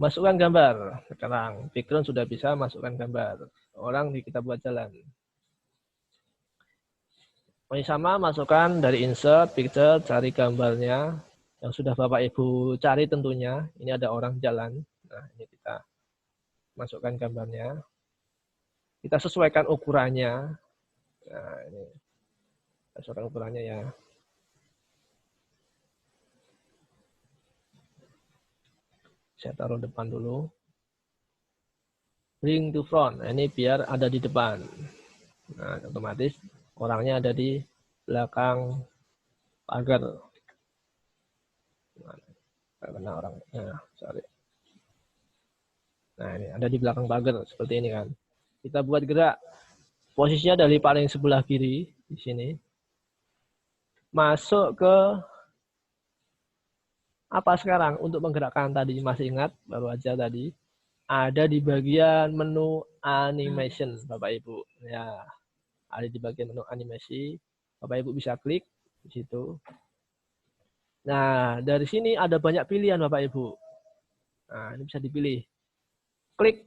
masukkan gambar. Sekarang background sudah bisa masukkan gambar. Orang kita buat jalan. Ini sama, masukkan dari insert, picture, cari gambarnya. Yang sudah Bapak Ibu cari tentunya. Ini ada orang jalan. Nah, ini kita masukkan gambarnya. Kita sesuaikan ukurannya. Nah, ini sesuaikan ukurannya ya. Saya taruh depan dulu. Bring to front. Nah, ini biar ada di depan. Nah, otomatis orangnya ada di belakang pagar. Karena orang. Nah, sorry. Nah, ini ada di belakang pagar seperti ini kan. Kita buat gerak. Posisinya dari paling sebelah kiri di sini. Masuk ke apa sekarang untuk menggerakkan tadi, masih ingat baru aja tadi ada di bagian menu animation Bapak Ibu ya, ada di bagian menu animasi. Bapak Ibu bisa klik di situ. Nah, dari sini ada banyak pilihan Bapak Ibu. Nah, ini bisa dipilih. Klik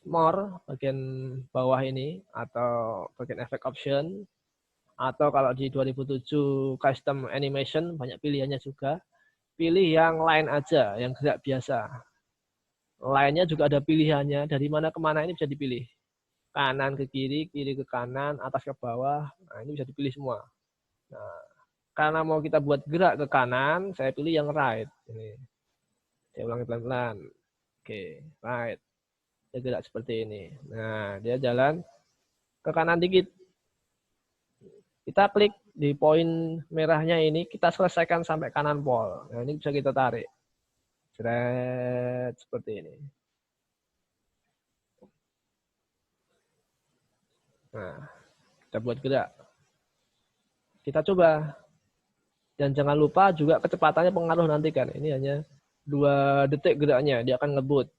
more bagian bawah ini atau bagian effect option, atau kalau di 2007 custom animation banyak pilihannya juga. Pilih yang line aja, yang gerak biasa. Line-nya juga ada pilihannya, dari mana ke mana ini bisa dipilih. Kanan ke kiri, kiri ke kanan, atas ke bawah, nah ini bisa dipilih semua. Nah, karena mau kita buat gerak ke kanan, saya pilih yang right. Ini. Saya ulangi pelan-pelan. Oke, right. Dia gerak seperti ini. Nah, dia jalan ke kanan dikit. Kita klik di poin merahnya ini, kita selesaikan sampai kanan pol. Nah, ini bisa kita tarik. Seperti ini. Nah, kita buat gerak. Kita coba. Dan jangan lupa juga kecepatannya pengaruh nanti kan. Ini hanya 2 detik geraknya, dia akan ngebut.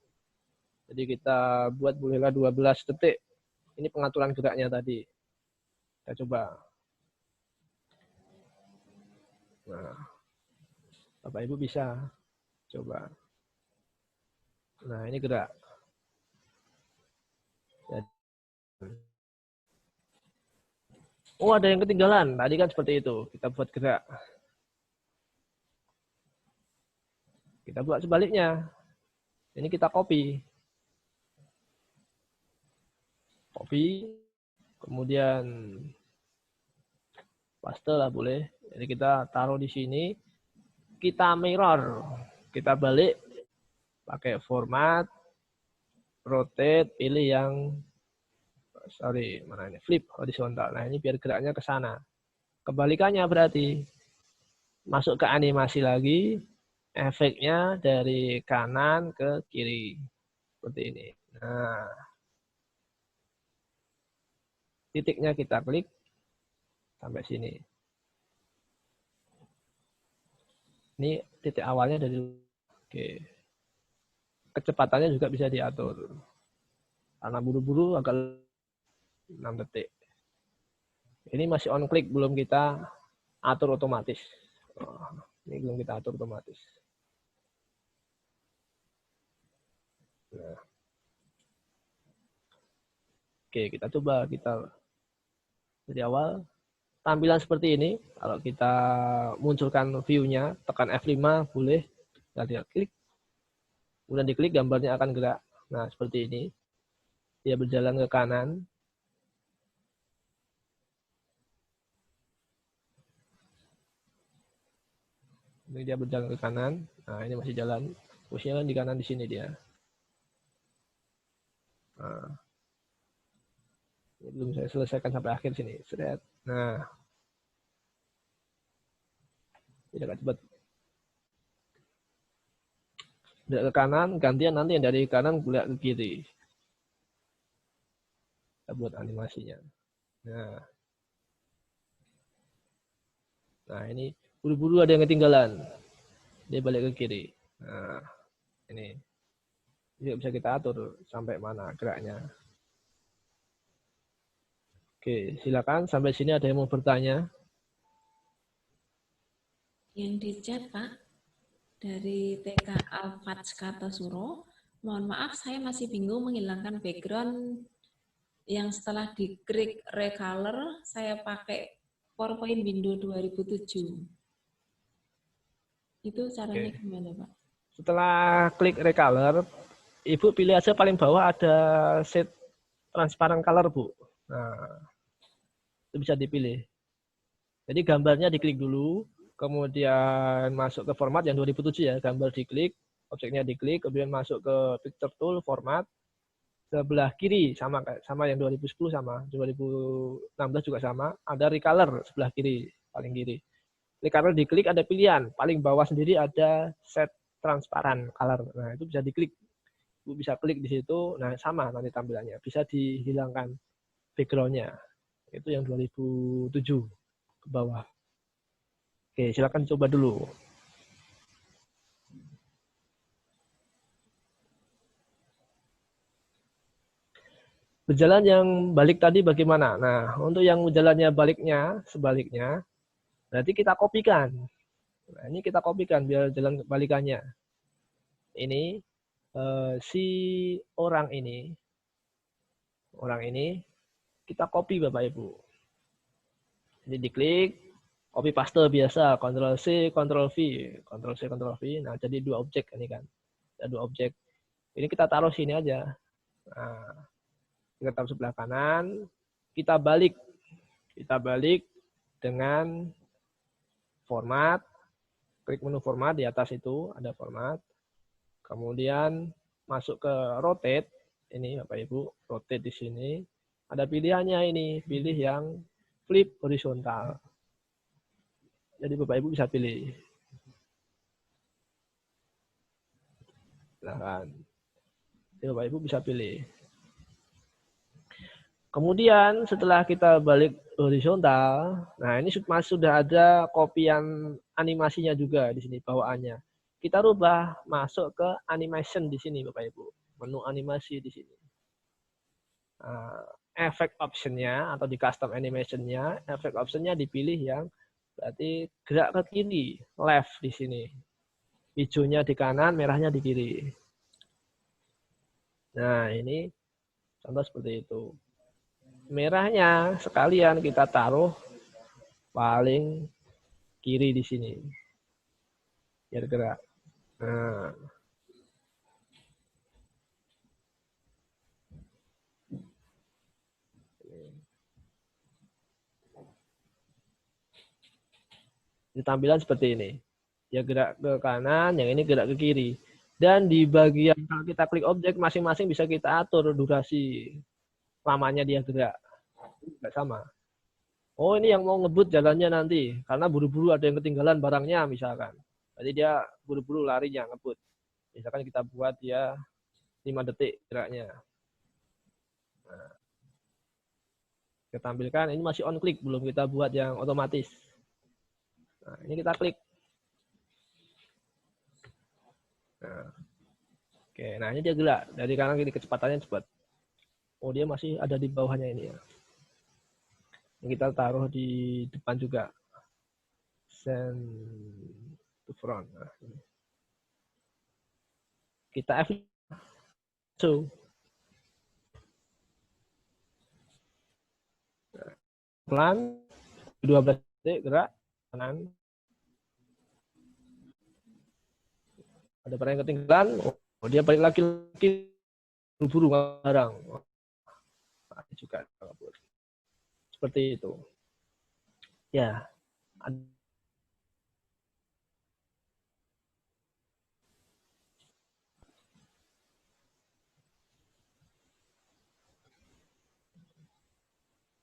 Jadi kita buat bolehlah 12 detik. Ini pengaturan geraknya tadi. Kita coba. Nah, Bapak Ibu bisa coba. Nah, ini gerak. Oh, ada yang ketinggalan. Tadi kan seperti itu. Kita buat gerak. Kita buat sebaliknya. Ini kita copy. Copy. Kemudian paste lah boleh. Jadi kita taruh di sini. Kita mirror. Kita balik. Pakai format. Rotate. Pilih yang mana ini? Flip horizontal. Nah, ini biar geraknya ke sana. Kebalikannya berarti. Masuk ke animasi lagi. efeknya dari kanan ke kiri. Seperti ini. Nah, titiknya kita klik sampai sini. Ini titik awalnya dari oke. Kecepatannya juga bisa diatur. Karena buru-buru agak 6 detik. Ini masih on click, belum kita atur otomatis. Ini belum kita atur otomatis. Nah. Oke, kita coba dari awal. Tampilan seperti ini, kalau kita munculkan view-nya, tekan F5 boleh, kita klik, kemudian diklik gambarnya akan gerak. Nah, seperti ini. Dia berjalan ke kanan. Ini dia berjalan ke kanan. Nah, ini masih jalan. Posisinya di kanan di sini dia. Nah, ini belum saya selesaikan sampai akhir sini. Nah, tidak cepat. Tidak ke kanan, gantian nanti yang dari kanan gerak ke kiri. Kita buat animasinya. Nah, ini buru-buru ada yang ketinggalan. Dia balik ke kiri. Nah, ini bisa kita atur sampai mana geraknya. Oke, silakan. Sampai sini ada yang mau bertanya?
Yang di chat, Pak, dari TK Alfat Kartosuro, mohon maaf saya masih bingung menghilangkan background yang setelah diklik recolor, saya pakai PowerPoint Windows 2007. Itu caranya gimana, Pak?
Setelah klik recolor, Ibu pilih aja paling bawah ada set transparent color, Bu. Nah, itu bisa dipilih. Jadi gambarnya diklik dulu, kemudian masuk ke format yang 2007 ya, gambar diklik, objeknya diklik, kemudian masuk ke picture tool, format, sebelah kiri sama yang 2010 sama, 2016 juga sama, ada recolor sebelah kiri, paling kiri. Recolor diklik ada pilihan, paling bawah sendiri ada set transparan color. Nah, itu bisa diklik. Bu bisa klik di situ, nah sama nanti tampilannya. Bisa dihilangkan background-nya. Itu yang 2007 ke bawah. Oke, silakan coba dulu. Berjalan yang balik tadi bagaimana? Nah, untuk yang jalannya sebaliknya, berarti kita kopikan. Nah, ini kita kopikan biar jalan balikannya. Ini si orang ini kita copy Bapak Ibu. Jadi diklik, copy paste biasa, Ctrl C, Ctrl V, Ctrl C, Ctrl V. Nah, jadi 2 objek ini kan. Ada 2 objek. Ini kita taruh sini aja. Nah, kita taruh sebelah kanan, kita balik dengan format, klik menu format di atas itu ada format, kemudian masuk ke rotate, ini Bapak Ibu, rotate di sini, ada pilihannya ini, pilih yang flip horizontal. Jadi Bapak Ibu bisa pilih. Silahkan. Jadi Bapak Ibu bisa pilih. Kemudian setelah kita balik horizontal, nah ini sudah ada kopian animasinya juga di sini bawaannya. Kita rubah masuk ke animation di sini Bapak Ibu, menu animasi di sini. Efek optionnya atau di custom animationnya, efek optionnya dipilih yang berarti gerak ke kiri, left di sini. Hijaunya di kanan, merahnya di kiri. Nah ini contoh seperti itu. Merahnya sekalian kita taruh paling kiri di sini. Biar gerak. Nah. Di tampilan seperti ini. Dia gerak ke kanan, yang ini gerak ke kiri. Dan di bagian kalau kita klik objek masing-masing bisa kita atur durasi lamanya dia gerak. Enggak sama. Oh ini yang mau ngebut jalannya nanti. Karena buru-buru ada yang ketinggalan barangnya misalkan. Jadi dia buru-buru larinya ngebut. Misalkan kita buat dia 5 detik geraknya. Nah, kita tampilkan, ini masih on click, belum kita buat yang otomatis. Nah, ini kita klik. Nah, oke, nah ini dia gerak. Dari kanan kiri kecepatannya cepat. Oh, dia masih ada di bawahnya ini ya. Ini kita taruh di depan juga. Send to front. Nah, ini. Kita F. So. Pelan. 12 detik gerak. Kanan. Ada barang yang ketinggalan. Oh, dia balik lagi buru-buru barang. Nah, juga kabur. Seperti itu. Ya.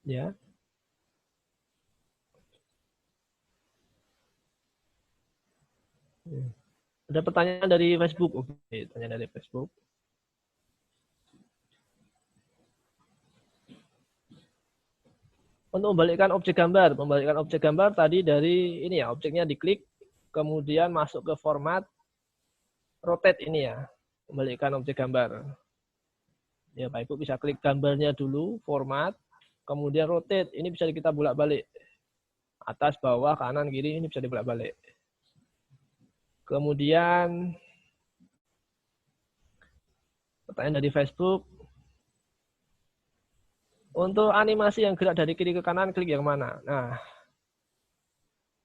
Ya. Ada pertanyaan dari Facebook. Oke, tanya dari Facebook. Untuk membalikkan objek gambar tadi dari ini ya, objeknya diklik, kemudian masuk ke format, rotate ini ya, membalikkan objek gambar. Ya, Pak Ibu bisa klik gambarnya dulu, format, kemudian rotate, ini bisa kita bolak-balik. Atas, bawah, kanan, kiri, ini bisa dibolak-balik. Kemudian, pertanyaan dari Facebook, untuk animasi yang gerak dari kiri ke kanan, klik yang mana? Nah,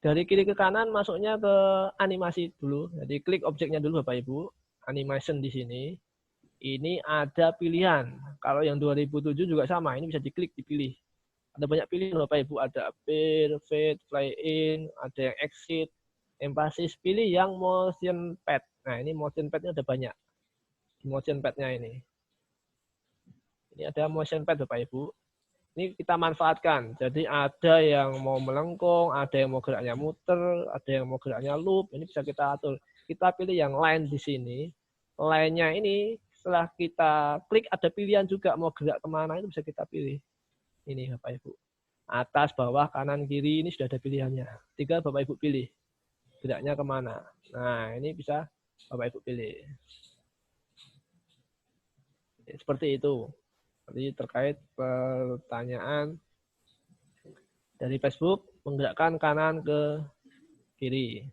dari kiri ke kanan masuknya ke animasi dulu. Jadi klik objeknya dulu Bapak Ibu. Animation di sini. Ini ada pilihan. Kalau yang 2007 juga sama. Ini bisa diklik, dipilih. Ada banyak pilihan Bapak Ibu. Ada appear, fade, fly in, ada yang exit, emphasis. Pilih yang motion pad. Nah ini motion padnya ada banyak. Motion padnya ini. Ini ada motion pad Bapak Ibu. Ini kita manfaatkan. Jadi ada yang mau melengkung, ada yang mau geraknya muter, ada yang mau geraknya loop. Ini bisa kita atur. Kita pilih yang line di sini. Line-nya ini setelah kita klik ada pilihan juga mau gerak kemana itu bisa kita pilih. Ini Bapak Ibu. Atas, bawah, kanan, kiri ini sudah ada pilihannya. Tinggal Bapak Ibu pilih geraknya kemana. Nah ini bisa Bapak Ibu pilih. Seperti itu. Jadi terkait pertanyaan dari Facebook, menggerakkan kanan ke kiri.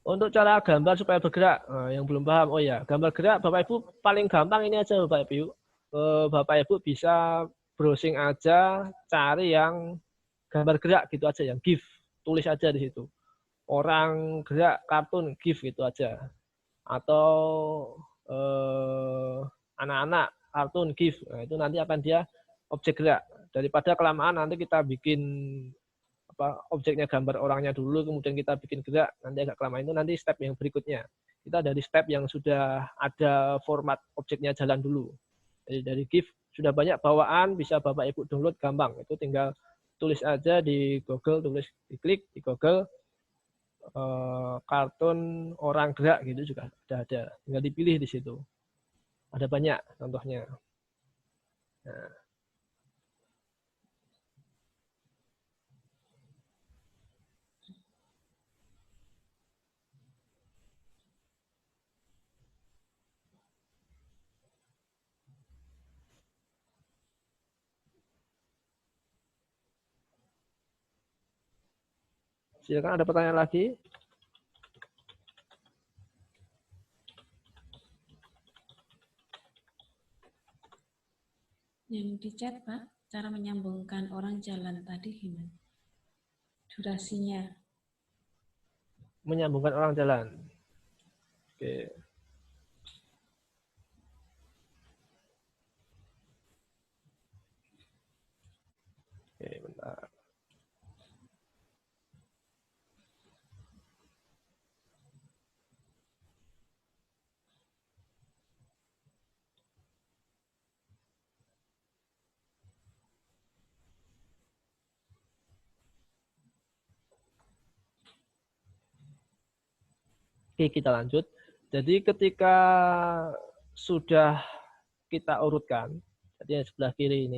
Untuk cara gambar supaya bergerak, yang belum paham, oh ya, gambar gerak Bapak Ibu paling gampang ini aja Bapak Ibu. Bapak Ibu bisa browsing aja, cari yang gambar gerak gitu aja, yang GIF, tulis aja di situ. Orang gerak kartun GIF gitu aja. Atau anak-anak kartun GIF. Nah, itu nanti akan dia objek gerak. Daripada kelamaan nanti kita bikin objeknya gambar orangnya dulu, kemudian kita bikin gerak, nanti agak kelamaan itu nanti step yang berikutnya. Kita dari step yang sudah ada format objeknya jalan dulu. Jadi dari GIF sudah banyak bawaan, bisa Bapak Ibu download gampang. Itu tinggal tulis aja di Google, diklik di Google, kartun orang gerak gitu juga ada. Tinggal dipilih di situ. Ada banyak contohnya. Nah. Silakan ada pertanyaan lagi.
Yang di chat, Pak, cara menyambungkan orang jalan tadi gimana? Durasinya.
Menyambungkan orang jalan. Oke. Oke, bentar. Oke, kita lanjut. Jadi ketika sudah kita urutkan, jadi yang sebelah kiri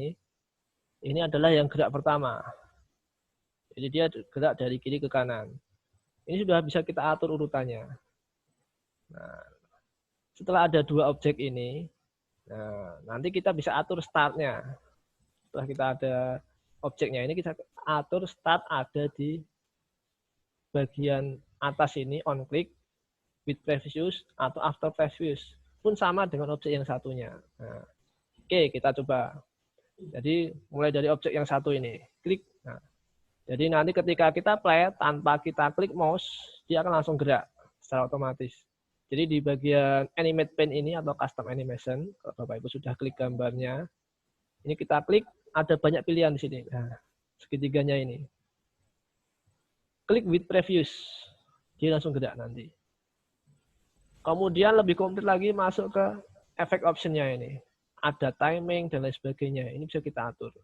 ini adalah yang gerak pertama. Jadi dia gerak dari kiri ke kanan. Ini sudah bisa kita atur urutannya. Nah, setelah ada dua objek ini, nah, nanti kita bisa atur startnya. Setelah kita ada objeknya ini, kita atur start ada di bagian atas ini, on click, with previous atau after previous. Pun sama dengan objek yang satunya. Nah, oke, kita coba. Jadi mulai dari objek yang satu ini, klik. Nah, jadi nanti ketika kita play, tanpa kita klik mouse, dia akan langsung gerak secara otomatis. Jadi di bagian animate pane ini atau custom animation, kalau Bapak Ibu sudah klik gambarnya, ini kita klik, ada banyak pilihan di sini. Nah, segitiganya ini. Klik with previous, dia langsung gerak nanti. Kemudian lebih komplit lagi masuk ke efek optionnya ini. Ada timing dan lain sebagainya. Ini bisa kita atur.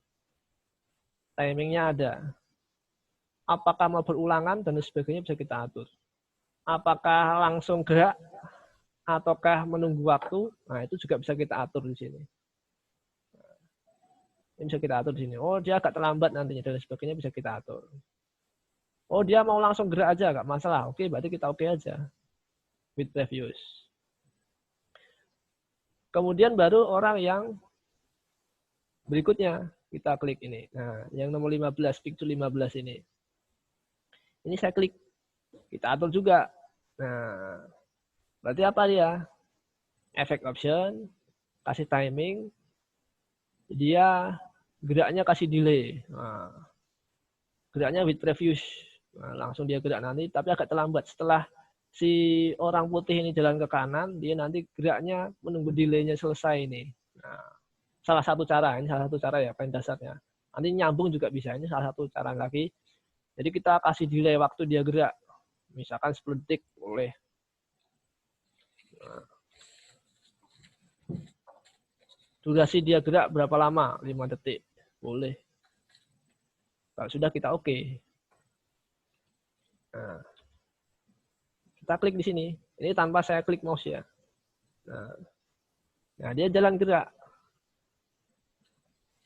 Timingnya ada. Apakah mau berulangan dan lain sebagainya bisa kita atur. Apakah langsung gerak ataukah menunggu waktu? Nah, itu juga bisa kita atur di sini. Ini bisa kita atur di sini. Oh, dia agak terlambat nantinya dan lain sebagainya bisa kita atur. Oh, dia mau langsung gerak aja, nggak masalah. Oke, berarti kita oke aja. With previous. Kemudian baru orang yang berikutnya kita klik ini. Nah, yang nomor 15, picture 15 ini. Ini saya klik. Kita atur juga. Nah, berarti apa dia? Efek option, kasih timing, dia geraknya kasih delay. Nah, geraknya with previous. Nah, langsung dia gerak nanti, tapi agak terlambat. Setelah si orang putih ini jalan ke kanan, dia nanti geraknya menunggu delaynya selesai ini. Nah, salah satu cara, ini salah satu cara ya, paling dasarnya. Nanti nyambung juga bisa, ini salah satu cara lagi. Jadi kita kasih delay waktu dia gerak. Misalkan 10 detik boleh. Nah. Durasi dia gerak berapa lama? 5 detik. Boleh. Kalau sudah kita oke. Nah. Kita klik di sini. Ini tanpa saya klik mouse ya. Nah, dia jalan gerak.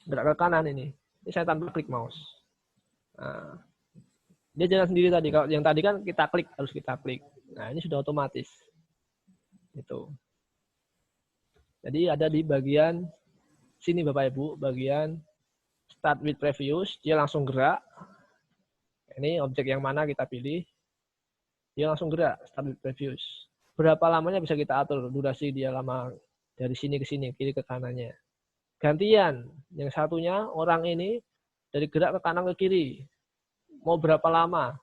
Gerak ke kanan ini. Ini saya tanpa klik mouse. Nah, dia jalan sendiri tadi. Kalau yang tadi kan kita klik, harus kita klik. Nah, ini sudah otomatis. Itu. Jadi ada di bagian sini Bapak Ibu, bagian start with previous, dia langsung gerak. Ini objek yang mana kita pilih. Dia langsung gerak, start with previous. Berapa lamanya bisa kita atur, durasi dia lama dari sini ke sini, kiri ke kanannya. Gantian, yang satunya orang ini dari gerak ke kanan ke kiri. Mau berapa lama?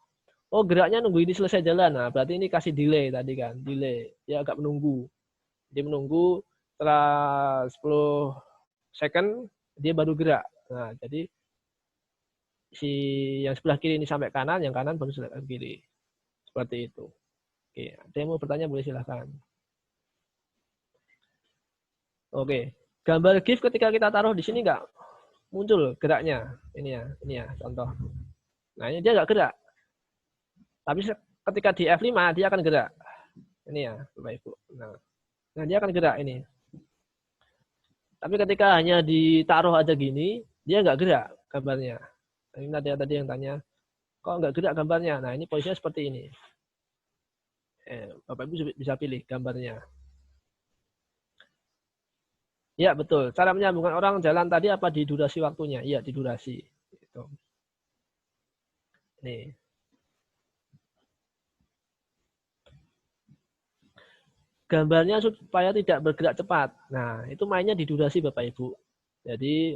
Oh, geraknya nunggu ini selesai jalan. Nah, berarti ini kasih delay tadi kan, delay. Dia agak menunggu. Dia menunggu setelah 10 second dia baru gerak. Nah, jadi si yang sebelah kiri ini sampai kanan, yang kanan baru sampai kiri. Seperti itu. Oke, ada yang mau bertanya boleh silahkan. Oke, gambar GIF ketika kita taruh di sini nggak muncul geraknya. Ini ya contoh. Nah, ini dia nggak gerak. Tapi ketika di F5 dia akan gerak. Ini ya, Bapak Ibu. Nah, dia akan gerak ini. Tapi ketika hanya ditaruh aja gini, dia nggak gerak gambarnya. Ini tadi yang tanya, kok nggak gerak gambarnya? Nah, ini posisinya seperti ini. Bapak Ibu bisa pilih gambarnya. Ya, betul. Cara menyambungkan orang jalan tadi apa di durasi waktunya? Iya, di durasi. Gitu. Nih. Gambarnya supaya tidak bergerak cepat. Nah, itu mainnya di durasi Bapak Ibu. Jadi,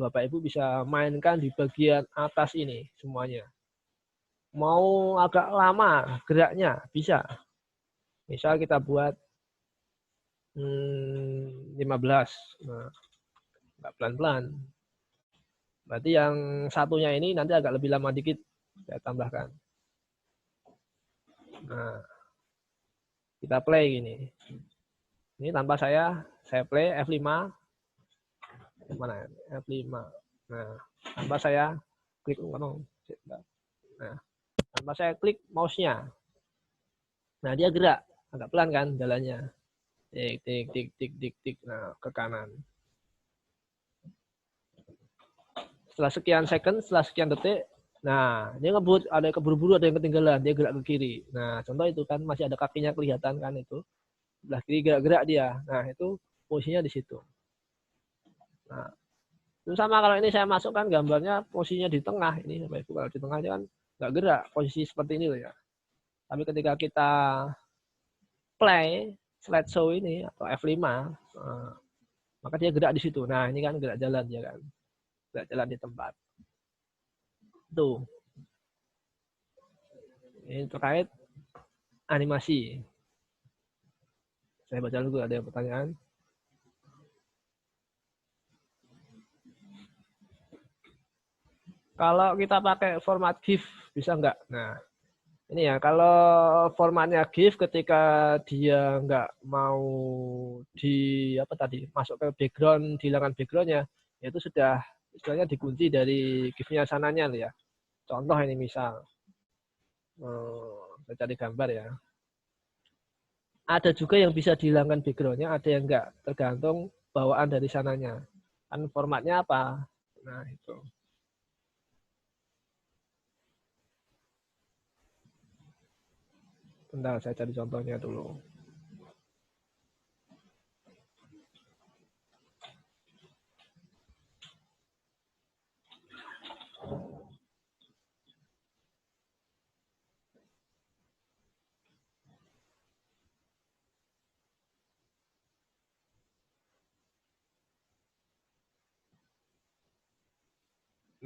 Bapak Ibu bisa mainkan di bagian atas ini semuanya. Mau agak lama geraknya, bisa. Misal kita buat 15. Nah, agak pelan-pelan. Berarti yang satunya ini nanti agak lebih lama dikit. Saya tambahkan. Nah, kita play gini. Ini tanpa saya play F5. Mana? F5. Nah, tanpa saya klik. Nah, tanpa saya klik mouse-nya. Nah, dia gerak. Agak pelan kan jalannya. Tik, tik, tik, tik, tik, tik. Nah, ke kanan. Setelah sekian second, setelah sekian detik, nah, dia ngebut, ada yang keburu-buru, ada yang ketinggalan, dia gerak ke kiri. Nah, contoh itu kan masih ada kakinya kelihatan kan itu. Sebelah kiri gerak-gerak dia. Nah, itu posisinya di situ. Nah, itu sama kalau ini saya masukkan gambarnya posisinya di tengah. Ini Bapak Ibu, kalau di tengah kan nggak gerak, posisi seperti ini loh ya. Tapi ketika kita play slideshow ini atau F5, maka dia gerak di situ. Nah, ini kan gerak jalan ya kan. Gerak jalan di tempat. Tuh. Ini terkait animasi. Saya baca dulu, ada yang pertanyaan. Kalau kita pakai format GIF, bisa nggak? Nah, ini ya, kalau formatnya GIF ketika dia nggak mau masuk ke background, dihilangkan backgroundnya, itu sudah istilahnya dikunci dari GIF-nya sananya ya. Contoh ini misal, saya cari gambar ya. Ada juga yang bisa dihilangkan backgroundnya, ada yang enggak, tergantung bawaan dari sananya. Kan formatnya apa? Nah, itu. Bentar, saya cari contohnya dulu.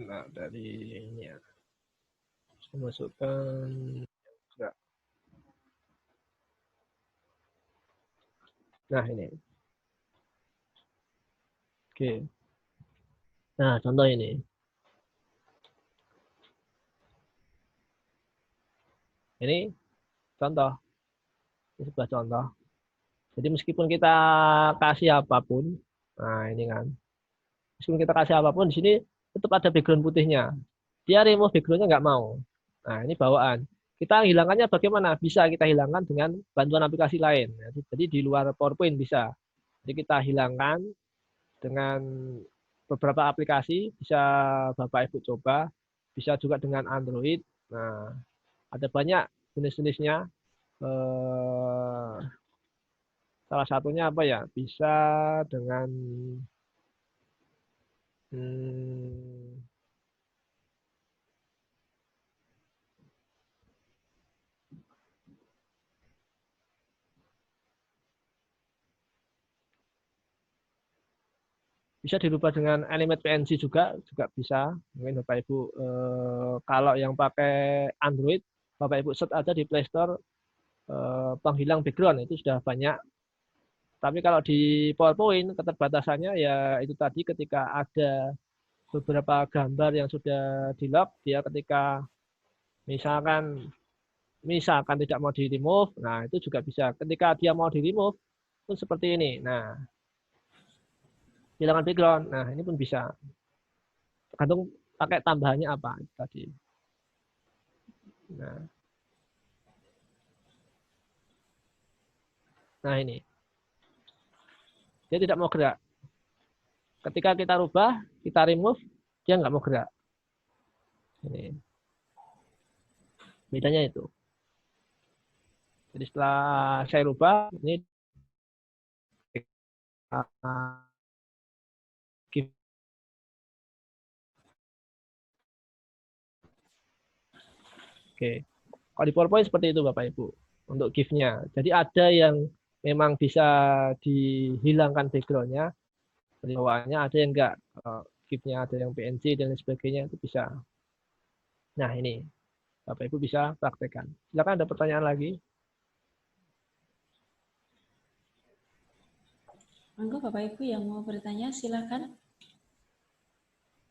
Nah, dari ini ya. Saya masukkan enggak. Nah, ini. Oke. Nah, contoh ini. Ini contoh. Ini sebuah contoh. Jadi meskipun kita kasih apapun, nah ini kan. Meskipun kita kasih apapun, di sini tetap ada background putihnya. Dia remove backgroundnya nggak mau. Nah, ini bawaan. Kita hilangkannya bagaimana? Bisa kita hilangkan dengan bantuan aplikasi lain. Jadi di luar PowerPoint bisa. Jadi kita hilangkan dengan beberapa aplikasi, bisa Bapak Ibu coba. Bisa juga dengan Android. Nah, ada banyak jenis-jenisnya. Salah satunya apa ya? Bisa dengan bisa dirubah dengan Animate PNG juga bisa. Mungkin Bapak Ibu kalau yang pakai Android, Bapak Ibu search aja di Play Store penghilang background, itu sudah banyak. Tapi kalau di PowerPoint keterbatasannya ya itu tadi, ketika ada beberapa gambar yang sudah di-lock, dia ketika misalkan tidak mau di-remove, nah itu juga bisa. Ketika dia mau di-remove pun seperti ini. Nah, hilangkan background. Nah, ini pun bisa. Tergantung pakai tambahannya apa tadi. Nah ini. Dia tidak mau gerak. Ketika kita rubah, kita remove, dia nggak mau gerak. Ini. Bedanya itu. Jadi setelah saya rubah, ini Oke. Kalau di PowerPoint seperti itu Bapak Ibu untuk GIF-nya. Jadi ada yang memang bisa dihilangkan background-nya, bawaannya, ada yang enggak. GIF-nya ada yang PNG dan sebagainya, itu bisa. Nah, ini Bapak Ibu bisa praktekkan. Silakan, ada pertanyaan lagi?
Monggo Bapak Ibu yang mau bertanya silakan.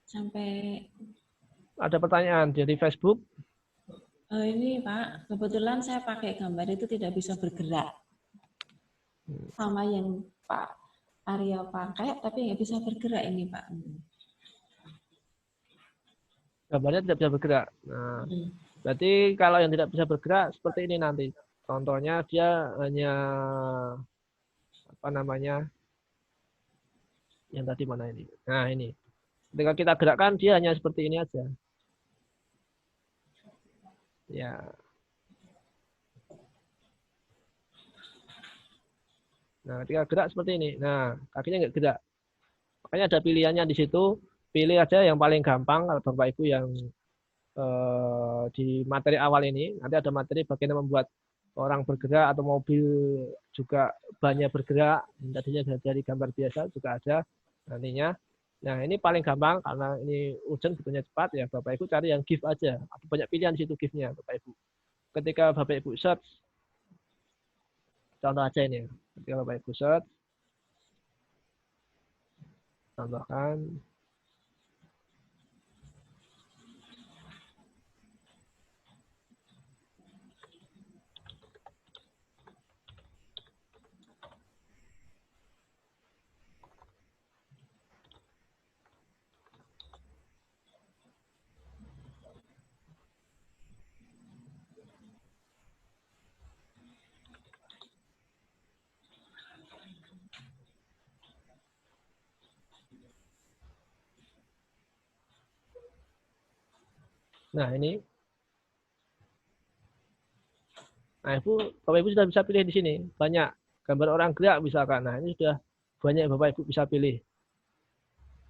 Sampai
ada pertanyaan dari Facebook.
Ini Pak, kebetulan saya pakai gambar itu tidak bisa bergerak. Sama yang Pak Aryo pakai, tapi nggak bisa bergerak ini Pak.
Gambarnya tidak bisa bergerak. Nah, berarti kalau yang tidak bisa bergerak seperti ini nanti. Contohnya dia hanya apa namanya? Yang tadi mana ini? Nah, ini. Ketika kita gerakkan dia hanya seperti ini aja. Ya. Nah, ketika gerak seperti ini. Nah, kakinya nggak gerak. Makanya ada pilihannya di situ. Pilih aja yang paling gampang kalau Bapak Ibu yang di materi awal ini. Nanti ada materi bagaimana membuat orang bergerak atau mobil juga banyak bergerak. Tadinya dari gambar biasa juga ada nantinya. Nah, ini paling gampang karena ini urgent butuhnya cepat ya. Bapak Ibu cari yang GIF aja. Ada banyak pilihan di situ GIF-nya Bapak Ibu. Ketika Bapak Ibu search, contoh aja ini. Ketika Bapak Ibu search, tambahkan. Nah, ini. Nah, Bapak Ibu sudah bisa pilih di sini. Banyak gambar orang gerak misalkan. Nah, ini sudah banyak Bapak Ibu bisa pilih.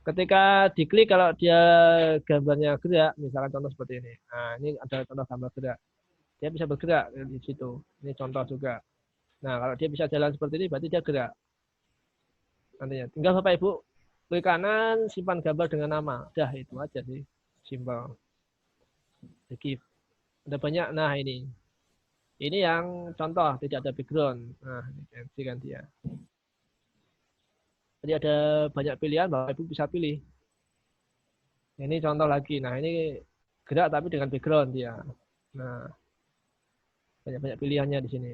Ketika diklik kalau dia gambarnya gerak, misalkan contoh seperti ini. Nah, ini ada contoh gambar gerak. Dia bisa bergerak di situ. Ini contoh juga. Nah, kalau dia bisa jalan seperti ini, berarti dia gerak. Nantinya. Tinggal Bapak Ibu klik kanan, simpan gambar dengan nama. Udah, itu aja sih. Simpel. GIF. Ada banyak. Nah, ini. Ini yang contoh, tidak ada background. Nah, ini kan dia. Jadi ada banyak pilihan, Bapak Ibu bisa pilih. Ini contoh lagi. Nah, ini gerak tapi dengan background dia. Nah, banyak-banyak pilihannya di sini.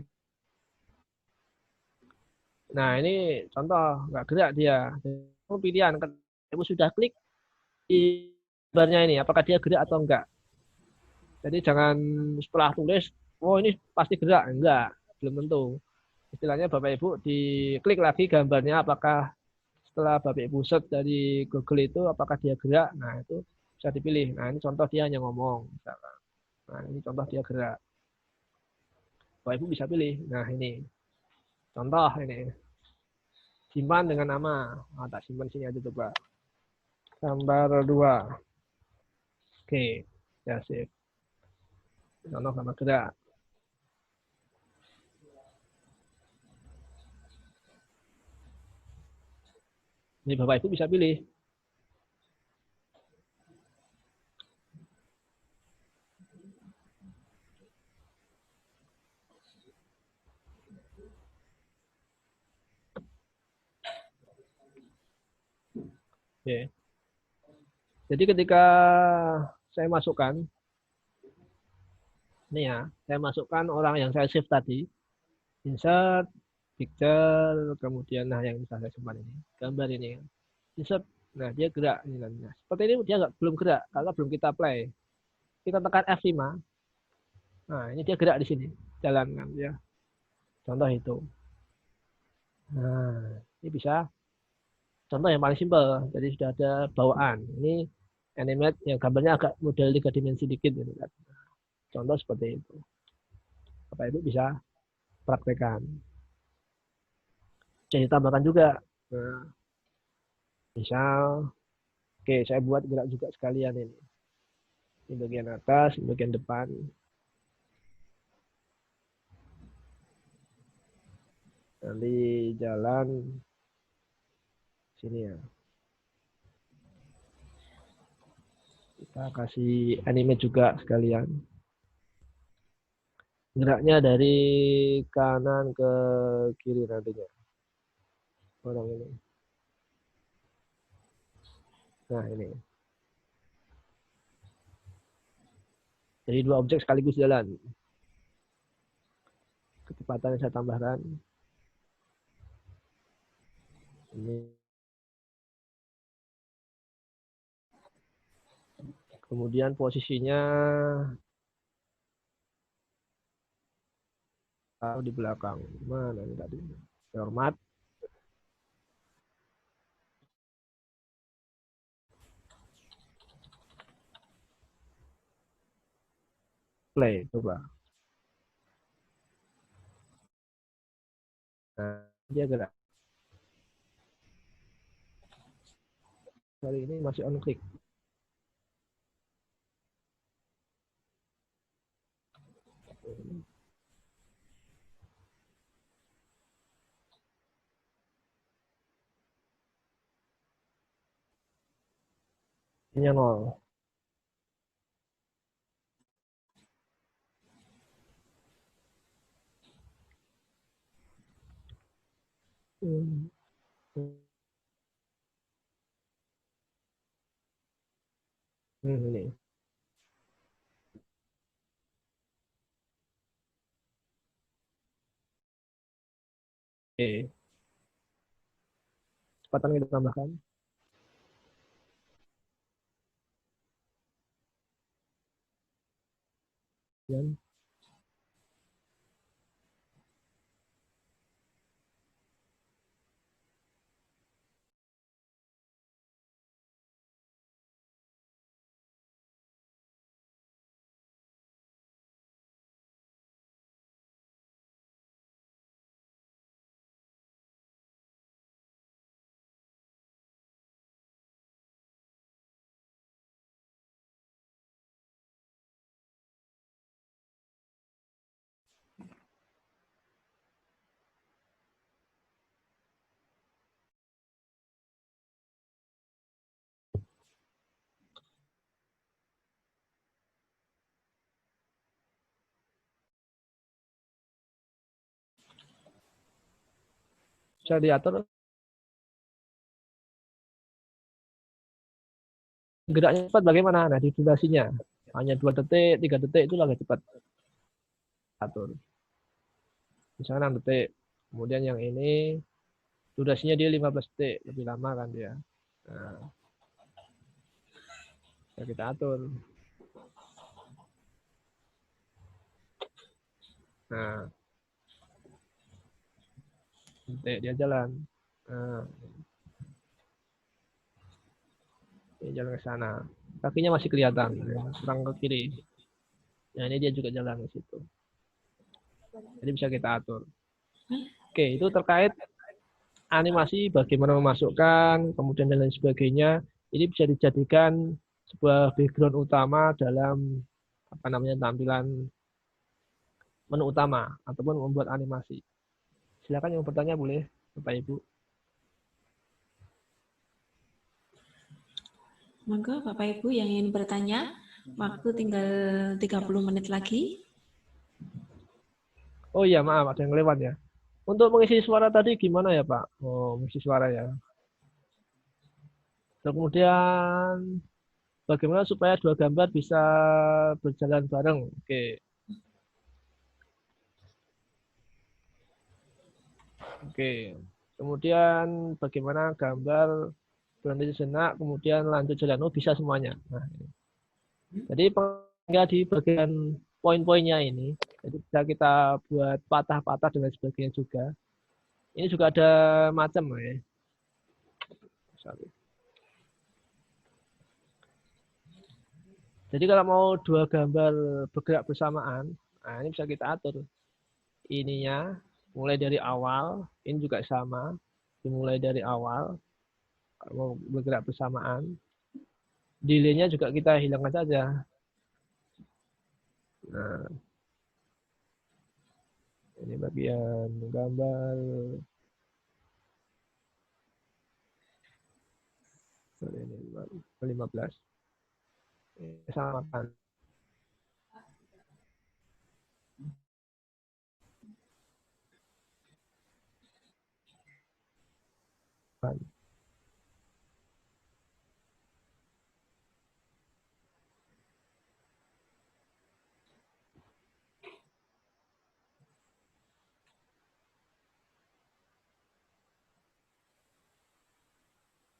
Nah, ini contoh nggak gerak dia. Itu pilihan. Ibu sudah klik di gambarnya ini, apakah dia gerak atau enggak. Jadi jangan setelah tulis, oh ini pasti gerak. Enggak, belum tentu. Istilahnya Bapak Ibu diklik lagi gambarnya, apakah setelah Bapak Ibu search dari Google itu, apakah dia gerak. Nah, itu bisa dipilih. Nah, ini contoh dia hanya ngomong. Misalkan. Nah, ini contoh dia gerak. Bapak Ibu bisa pilih. Nah, ini contoh ini. Simpan dengan nama. Oh, tak simpan sini aja coba. Gambar 2. Oke. Ya, sip. Contoh gambar gerak. Ini Bapak Ibu bisa pilih. Oke. Jadi ketika saya masukkan, ini ya, saya masukkan orang yang saya save tadi, insert, picture, kemudian nah yang bisa saya simpan ini, gambar ini, insert, nah dia gerak ini. Nah, seperti ini dia belum gerak, kalau belum kita play, kita tekan F5, nah ini dia gerak di sini, jalan kan ya, contoh itu. Nah, ini bisa contoh yang paling simpel, jadi sudah ada bawaan. Ini animate yang gambarnya agak model 3 dimensi dikit gitu kan. Contoh seperti itu. Bapak Ibu bisa praktekkan. Bisa ditambahkan juga. Nah, misal, oke saya buat gerak juga sekalian ini. Ini bagian atas, ini bagian depan. Nanti jalan sini ya. Kita kasih animate juga sekalian. Geraknya dari kanan ke kiri nantinya. Orang ini. Nah ini. Jadi 2 objek sekaligus jalan. Kecepatan yang saya tambahkan. Ini. Kemudian posisinya Taruh di belakang. Mana ini tadi? Hormat. Play, coba. Nah, dia gerak. Kali ini masih on click. Ini 0. Ini. Oke. Kecepatan kita tambahkan. Dan bisa diatur geraknya cepat bagaimana? Nah, di durasinya. Hanya 2 detik, 3 detik itu agak cepat. Atur. Misalnya 6 detik. Kemudian yang ini durasinya dia 15 detik, lebih lama kan dia. Nah, ya kita atur. Nah, detik dia jalan. Nah, dia jalan ke sana. Kakinya masih kelihatan, kurang ke kiri. Nah, ini dia juga jalan ke situ. Jadi bisa kita atur. Oke, itu terkait animasi, bagaimana memasukkan, kemudian dan lain sebagainya. Ini bisa dijadikan sebuah background utama dalam tampilan menu utama ataupun membuat animasi. Silakan yang bertanya boleh, Bapak Ibu.
Monggo Bapak Ibu yang ingin bertanya, waktu tinggal 30 menit lagi.
Oh iya, maaf ada yang lewat ya. Untuk mengisi suara tadi gimana ya Pak? Oh, mengisi suara ya. Kemudian bagaimana supaya 2 gambar bisa berjalan bareng? Oke. Oke. Kemudian bagaimana gambar berhenti sejenak, kemudian lanjut jalan. Oh, bisa semuanya. Nah, jadi di bagian poin-poinnya ini, jadi bisa kita buat patah-patah dan lain sebagainya juga. Ini juga ada macam ya. Jadi kalau mau 2 gambar bergerak bersamaan, nah ini bisa kita atur. Ininya mulai dari awal, ini juga sama, dimulai dari awal. Kalau mau bergerak bersamaan, delay-nya juga kita hilangkan saja. Nah, ini bagian gambar. Ini 15. Samakan.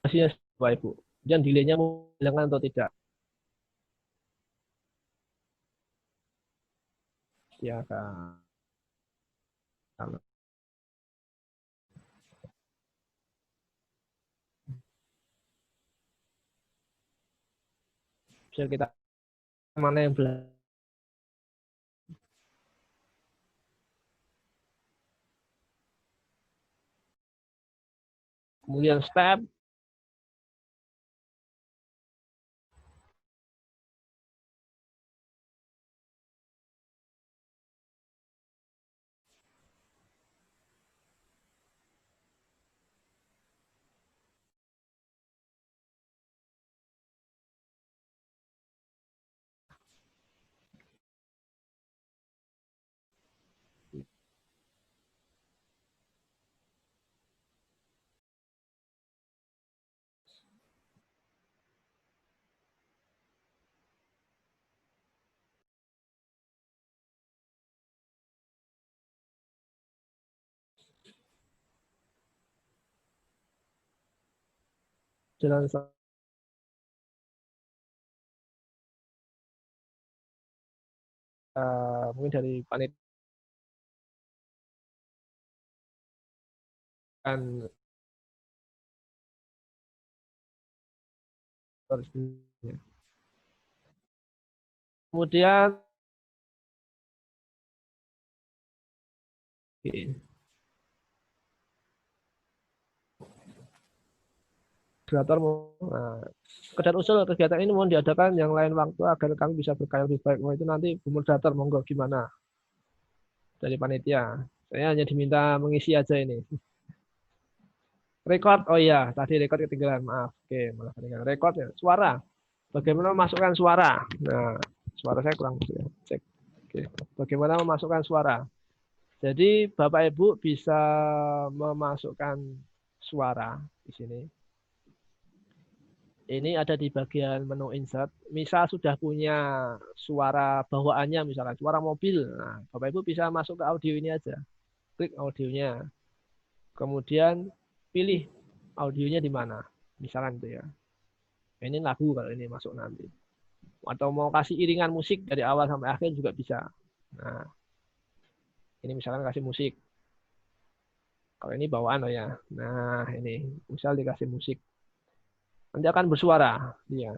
Hasilnya Bapak Ibu. Dan delay-nya mau hilangkan atau tidak. Silakan. Kalau bisa kita mana yang belajar. Kemudian step jalan mungkin dari panitia kemudian moderator sekedar usul kegiatan ini mohon diadakan yang lain waktu agar kami bisa berkarya lebih baik. Itu nanti Bu Moderator monggo gimana dari panitia. Saya hanya diminta mengisi aja ini. Record, oh iya, tadi record ketinggalan, maaf. Oke, malah ketinggalan. Record ya, suara. Bagaimana memasukkan suara? Nah, suara saya kurang ya. Cek. Oke. Bagaimana memasukkan suara? Jadi Bapak Ibu bisa memasukkan suara di sini. Ini ada di bagian menu insert. Misal sudah punya suara bawaannya, misalnya suara mobil. Nah, Bapak Ibu bisa masuk ke audio ini aja. Klik audionya. Kemudian pilih audionya di mana. Misalkan itu ya. Ini lagu kalau ini masuk nanti. Atau mau kasih iringan musik dari awal sampai akhir juga bisa. Nah, ini misalkan kasih musik. Kalau ini bawaan oh ya. Nah, ini misal dikasih musik. Nanti akan bersuara dia.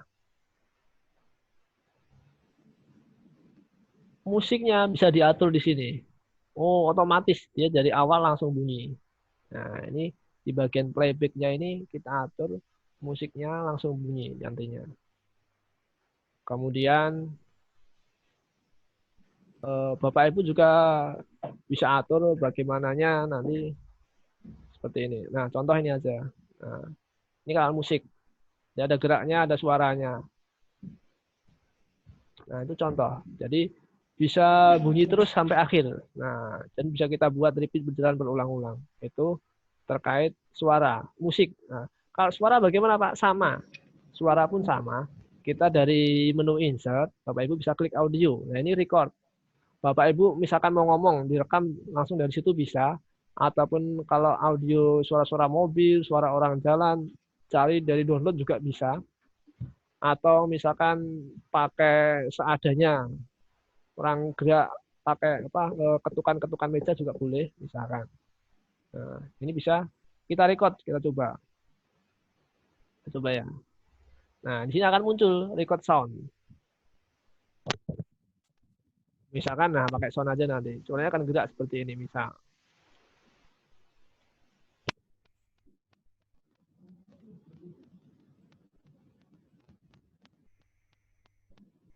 Musiknya bisa diatur di sini. Oh, otomatis dia dari awal langsung bunyi. Nah, ini di bagian playback-nya ini kita atur musiknya langsung bunyi nantinya. Kemudian Bapak Ibu juga bisa atur bagaimananya nanti seperti ini. Nah, contoh ini aja. Nah, ini kalau musik. Dia ada geraknya, ada suaranya. Nah, itu contoh. Jadi bisa bunyi terus sampai akhir. Nah, dan bisa kita buat repeat berjalan berulang-ulang. Itu terkait suara, musik. Nah, kalau suara bagaimana Pak? Sama. Suara pun sama. Kita dari menu insert, Bapak Ibu bisa klik audio. Nah, ini record. Bapak Ibu misalkan mau ngomong, direkam langsung dari situ bisa. Ataupun kalau audio suara-suara mobil, suara orang jalan, cari dari download juga bisa. Atau misalkan pakai seadanya, orang gerak pakai apa ketukan-ketukan meja juga boleh misalkan. Nah, ini bisa kita record, kita coba ya. Nah, di sini akan muncul record sound. Misalkan, nah pakai sound aja nanti. Suaranya akan gerak seperti ini misal.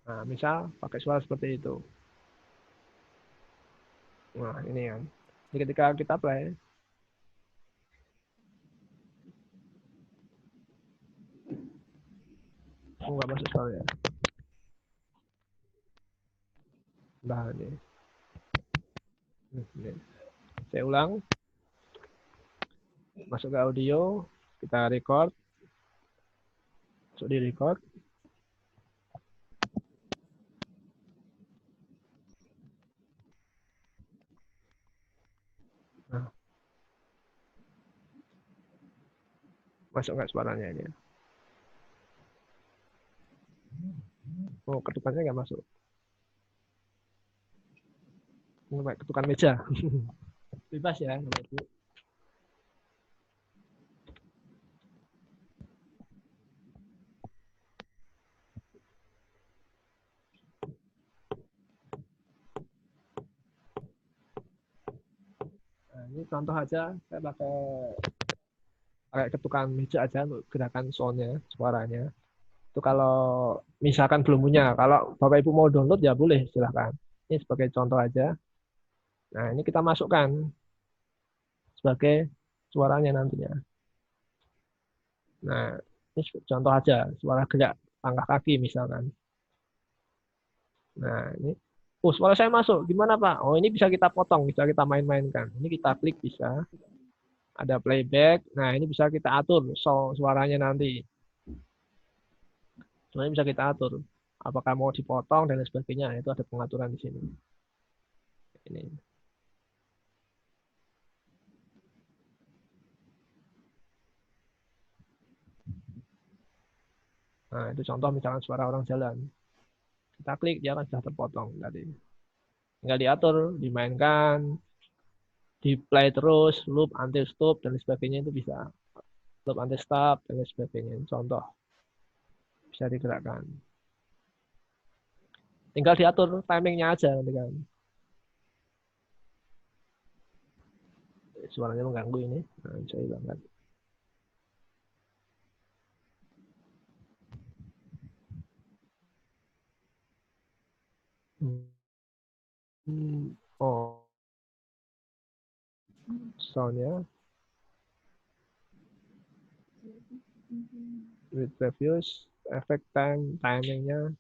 Nah, misal pakai suara seperti itu. Nah, ini kan. Jadi ketika kita play, nggak masuk suara ya. Nah, ini. Ini. Saya ulang. Masuk ke audio, kita record. Masuk di record. Nah, masuk nggak suaranya ini? Oh, ketukannya nggak masuk. Ketukan meja. Bebas ya, Bapak Ibu. Nah, ini contoh aja, saya pakai ketukan meja aja untuk gerakan soundnya, suaranya. Itu kalau misalkan belum punya, kalau Bapak Ibu mau download ya boleh, silahkan. Ini sebagai contoh aja. Nah, ini kita masukkan sebagai suaranya nantinya. Nah, ini contoh aja, suara gerak langkah kaki misalkan. Nah, ini, suara saya masuk, gimana Pak? Oh, ini bisa kita potong, bisa kita main-mainkan. Ini kita klik bisa, ada playback. Nah, ini bisa kita atur suaranya nanti. Sebenarnya bisa kita atur. Apakah mau dipotong dan lain sebagainya, itu ada pengaturan di sini. Ini. Nah, itu contoh misalkan suara orang jalan. Kita klik, dia akan sudah terpotong tadi. Tinggal diatur, dimainkan, di play terus, loop, until stop, dan sebagainya itu bisa. Loop, until stop, dan sebagainya. Contoh. Bisa digerakkan. Tinggal diatur timingnya aja nanti kan. Suaranya mengganggu ini. Nah, saya hilangkan. Oh, soundnya with previews, efek timingnya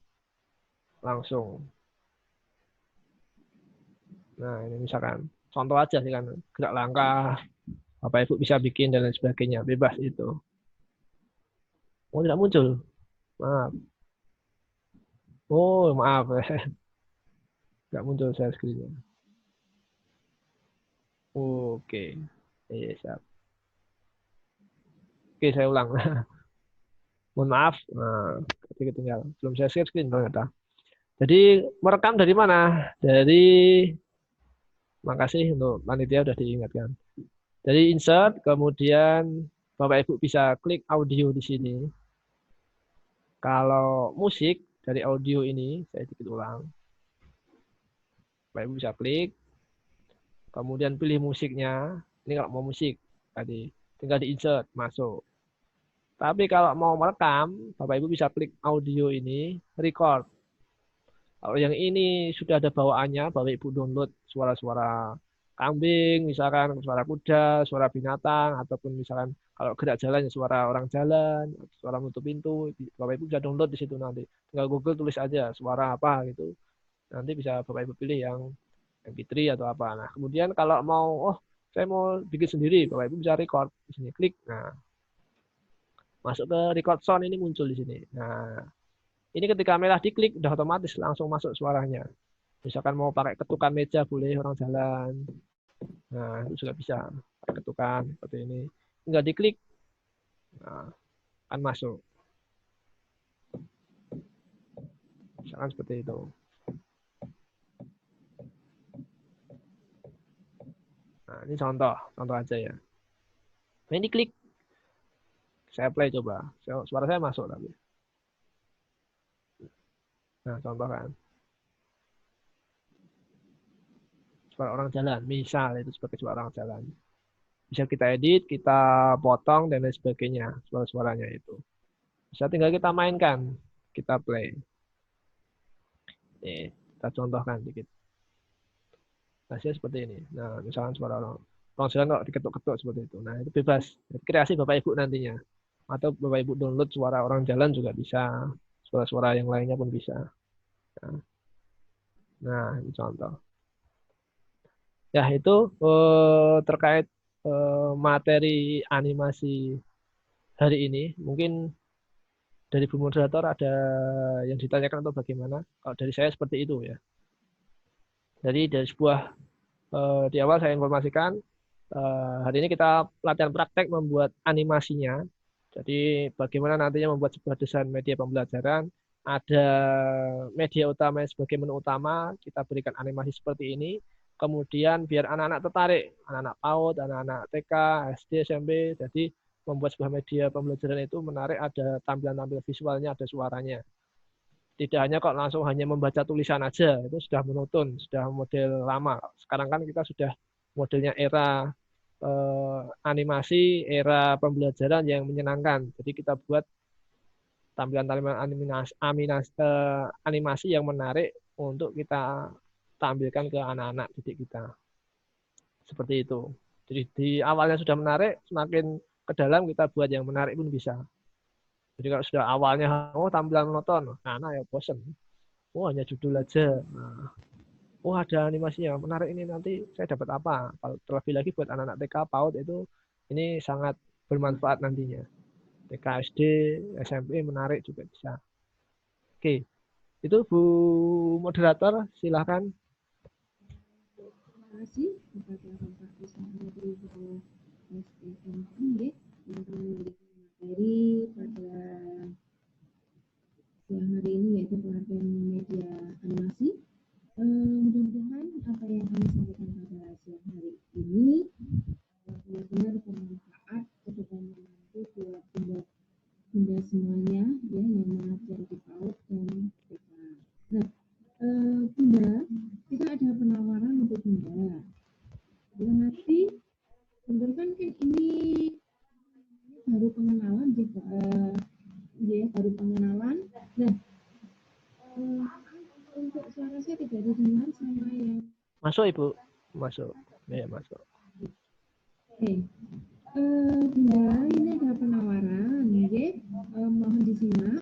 langsung. Nah, ini misalkan contoh aja sih kan, gerak langkah, Bapak Ibu bisa bikin dan lain sebagainya, bebas itu. Oh, tidak muncul. Maaf. Oh, maaf. Tidak muncul saya screen-nya. Oke. Iya, siap. Oke, saya ulang. Mohon maaf. Nah, ketinggal. Belum saya share screen ternyata. Jadi, merekam dari mana? Dari, makasih untuk panitia sudah diingatkan. Dari insert, kemudian Bapak Ibu bisa klik audio di sini. Kalau musik dari audio ini, saya sedikit ulang. Bapak Ibu bisa klik, kemudian pilih musiknya. Ini kalau mau musik tadi, tinggal di insert, masuk. Tapi kalau mau merekam, Bapak Ibu bisa klik audio ini, record. Kalau yang ini sudah ada bawaannya, Bapak Ibu download suara-suara kambing, misalkan suara kuda, suara binatang, ataupun misalkan kalau gerak jalan, suara orang jalan, suara menutup pintu, Bapak Ibu bisa download di situ nanti. Tinggal Google tulis aja suara apa gitu. Nanti bisa Bapak Ibu pilih yang MP3 atau apa. Nah, kemudian kalau mau, saya mau bikin sendiri, Bapak Ibu bisa record di sini, klik. Nah, masuk ke record sound ini muncul di sini. Nah, ini ketika merah diklik, udah otomatis langsung masuk suaranya. Misalkan mau pakai ketukan meja, boleh orang jalan. Nah, itu juga bisa. Pakai ketukan seperti ini. Tinggal diklik, nah, akan masuk. Misalkan seperti itu. Nah, ini contoh aja ya. Nah, ini klik. Saya play coba. Suara saya masuk tapi. Nah, contoh kan. Suara orang jalan, misal itu sebagai suara orang jalan. Bisa kita edit, kita potong, dan lain sebagainya. Suara-suaranya itu. Bisa tinggal kita mainkan. Kita play. Nih, kita contohkan sedikit. Hasilnya seperti ini. Nah, misalkan suara orang jalan kalau diketuk-ketuk seperti itu. Nah, itu bebas. Kreasi Bapak Ibu nantinya. Atau Bapak Ibu download suara orang jalan juga bisa. Suara-suara yang lainnya pun bisa. Nah, ini contoh. Ya, itu terkait materi animasi hari ini. Mungkin dari Bu Moderator ada yang ditanyakan atau bagaimana? Kalau dari saya seperti itu ya. Jadi dari sebuah di awal saya informasikan hari ini kita latihan praktek membuat animasinya. Jadi bagaimana nantinya membuat sebuah desain media pembelajaran. Ada media utama sebagai menu utama, kita berikan animasi seperti ini. kemudian biar anak-anak tertarik, anak-anak PAUD, anak-anak TK, SD, SMP, jadi membuat sebuah media pembelajaran itu menarik, ada tampilan-tampilan visualnya, ada suaranya. Tidak hanya kok langsung hanya membaca tulisan aja, itu sudah monoton, sudah model lama. Sekarang kan kita sudah modelnya era animasi, era pembelajaran yang menyenangkan. Jadi kita buat tampilan-tampilan animasi yang menarik untuk kita tampilkan ke anak-anak didik kita. Seperti itu. Jadi di awalnya sudah menarik, semakin ke dalam kita buat yang menarik pun bisa. Jadi kalau sudah awalnya tampilan monoton, anak ya bosen. Hanya judul aja. Nah, ada animasinya menarik, ini nanti saya dapat apa? Kalau terlebih lagi buat anak-anak TK, PAUD itu ini sangat bermanfaat nantinya. TK, SD, SMP menarik juga bisa. Oke, itu Bu Moderator, silahkan.
Terima kasih kepada Bapak Kusnandari Ketua STMI yang telah memberikan materi pada siang hari ini, yaitu pelatihan media animasi. Mudah-mudahan apa yang kami sampaikan pada siang hari ini benar-benar bermanfaat ke depannya nanti buat bunda semuanya ya yang mengajar di PAUD dan TK. Nah, Bunda, kita ada penawaran untuk Bunda. Bila nanti, benar kan ini baru pengenalan juga, ya baru pengenalan. Nah, untuk suara saya tidak didengar sama yang.
Masuk Ibu, masuk, ya masuk.
Oke, Bunda, ini ada penawaran, ya, mohon disimak.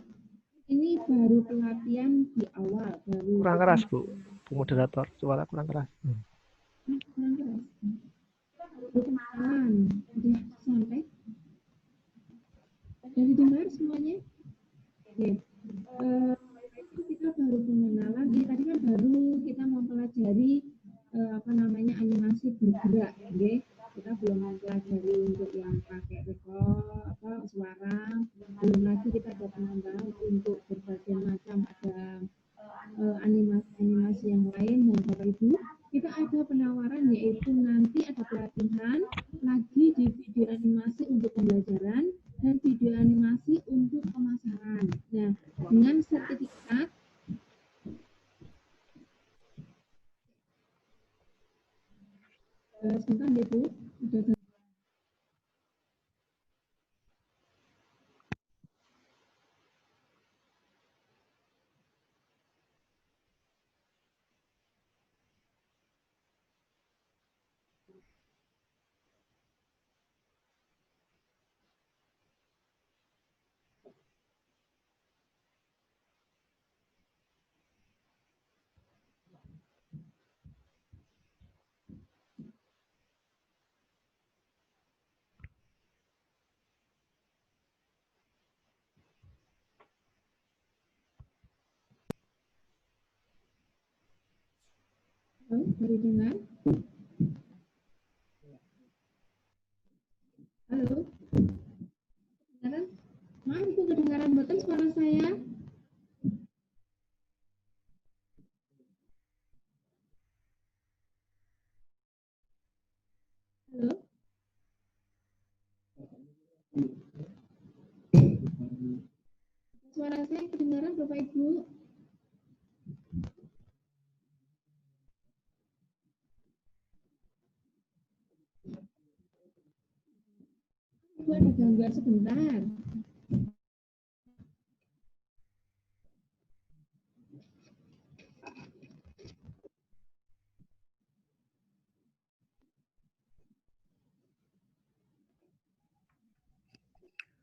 Ini baru pelatihan di awal, baru.
Kurang keras Bu Moderator, suara kurang keras.
Kurang keras. Bukan, udah sampai. Sudah didengar semuanya? Oke. Kita baru pengenalan. Ini tadi kan baru kita mempelajari animasi bergerak, oke? Kita belum mempelajari untuk yang pakai suara. Belum lagi kita ada penambahan untuk berbagai macam ada animasi yang lain. Dan Bapak Ibu, kita ada penawaran, yaitu nanti ada pelatihan lagi di video animasi untuk pembelajaran dan video animasi untuk pemasaran. Nah, dengan sertifikat sebentar ya Bu, udah. Halo, baru dengar? Halo? Kedengaran? Maaf, itu kedengaran betul suara saya? Halo? Suara saya kedengaran Bapak Ibu? Ibu ada gangguan sebentar.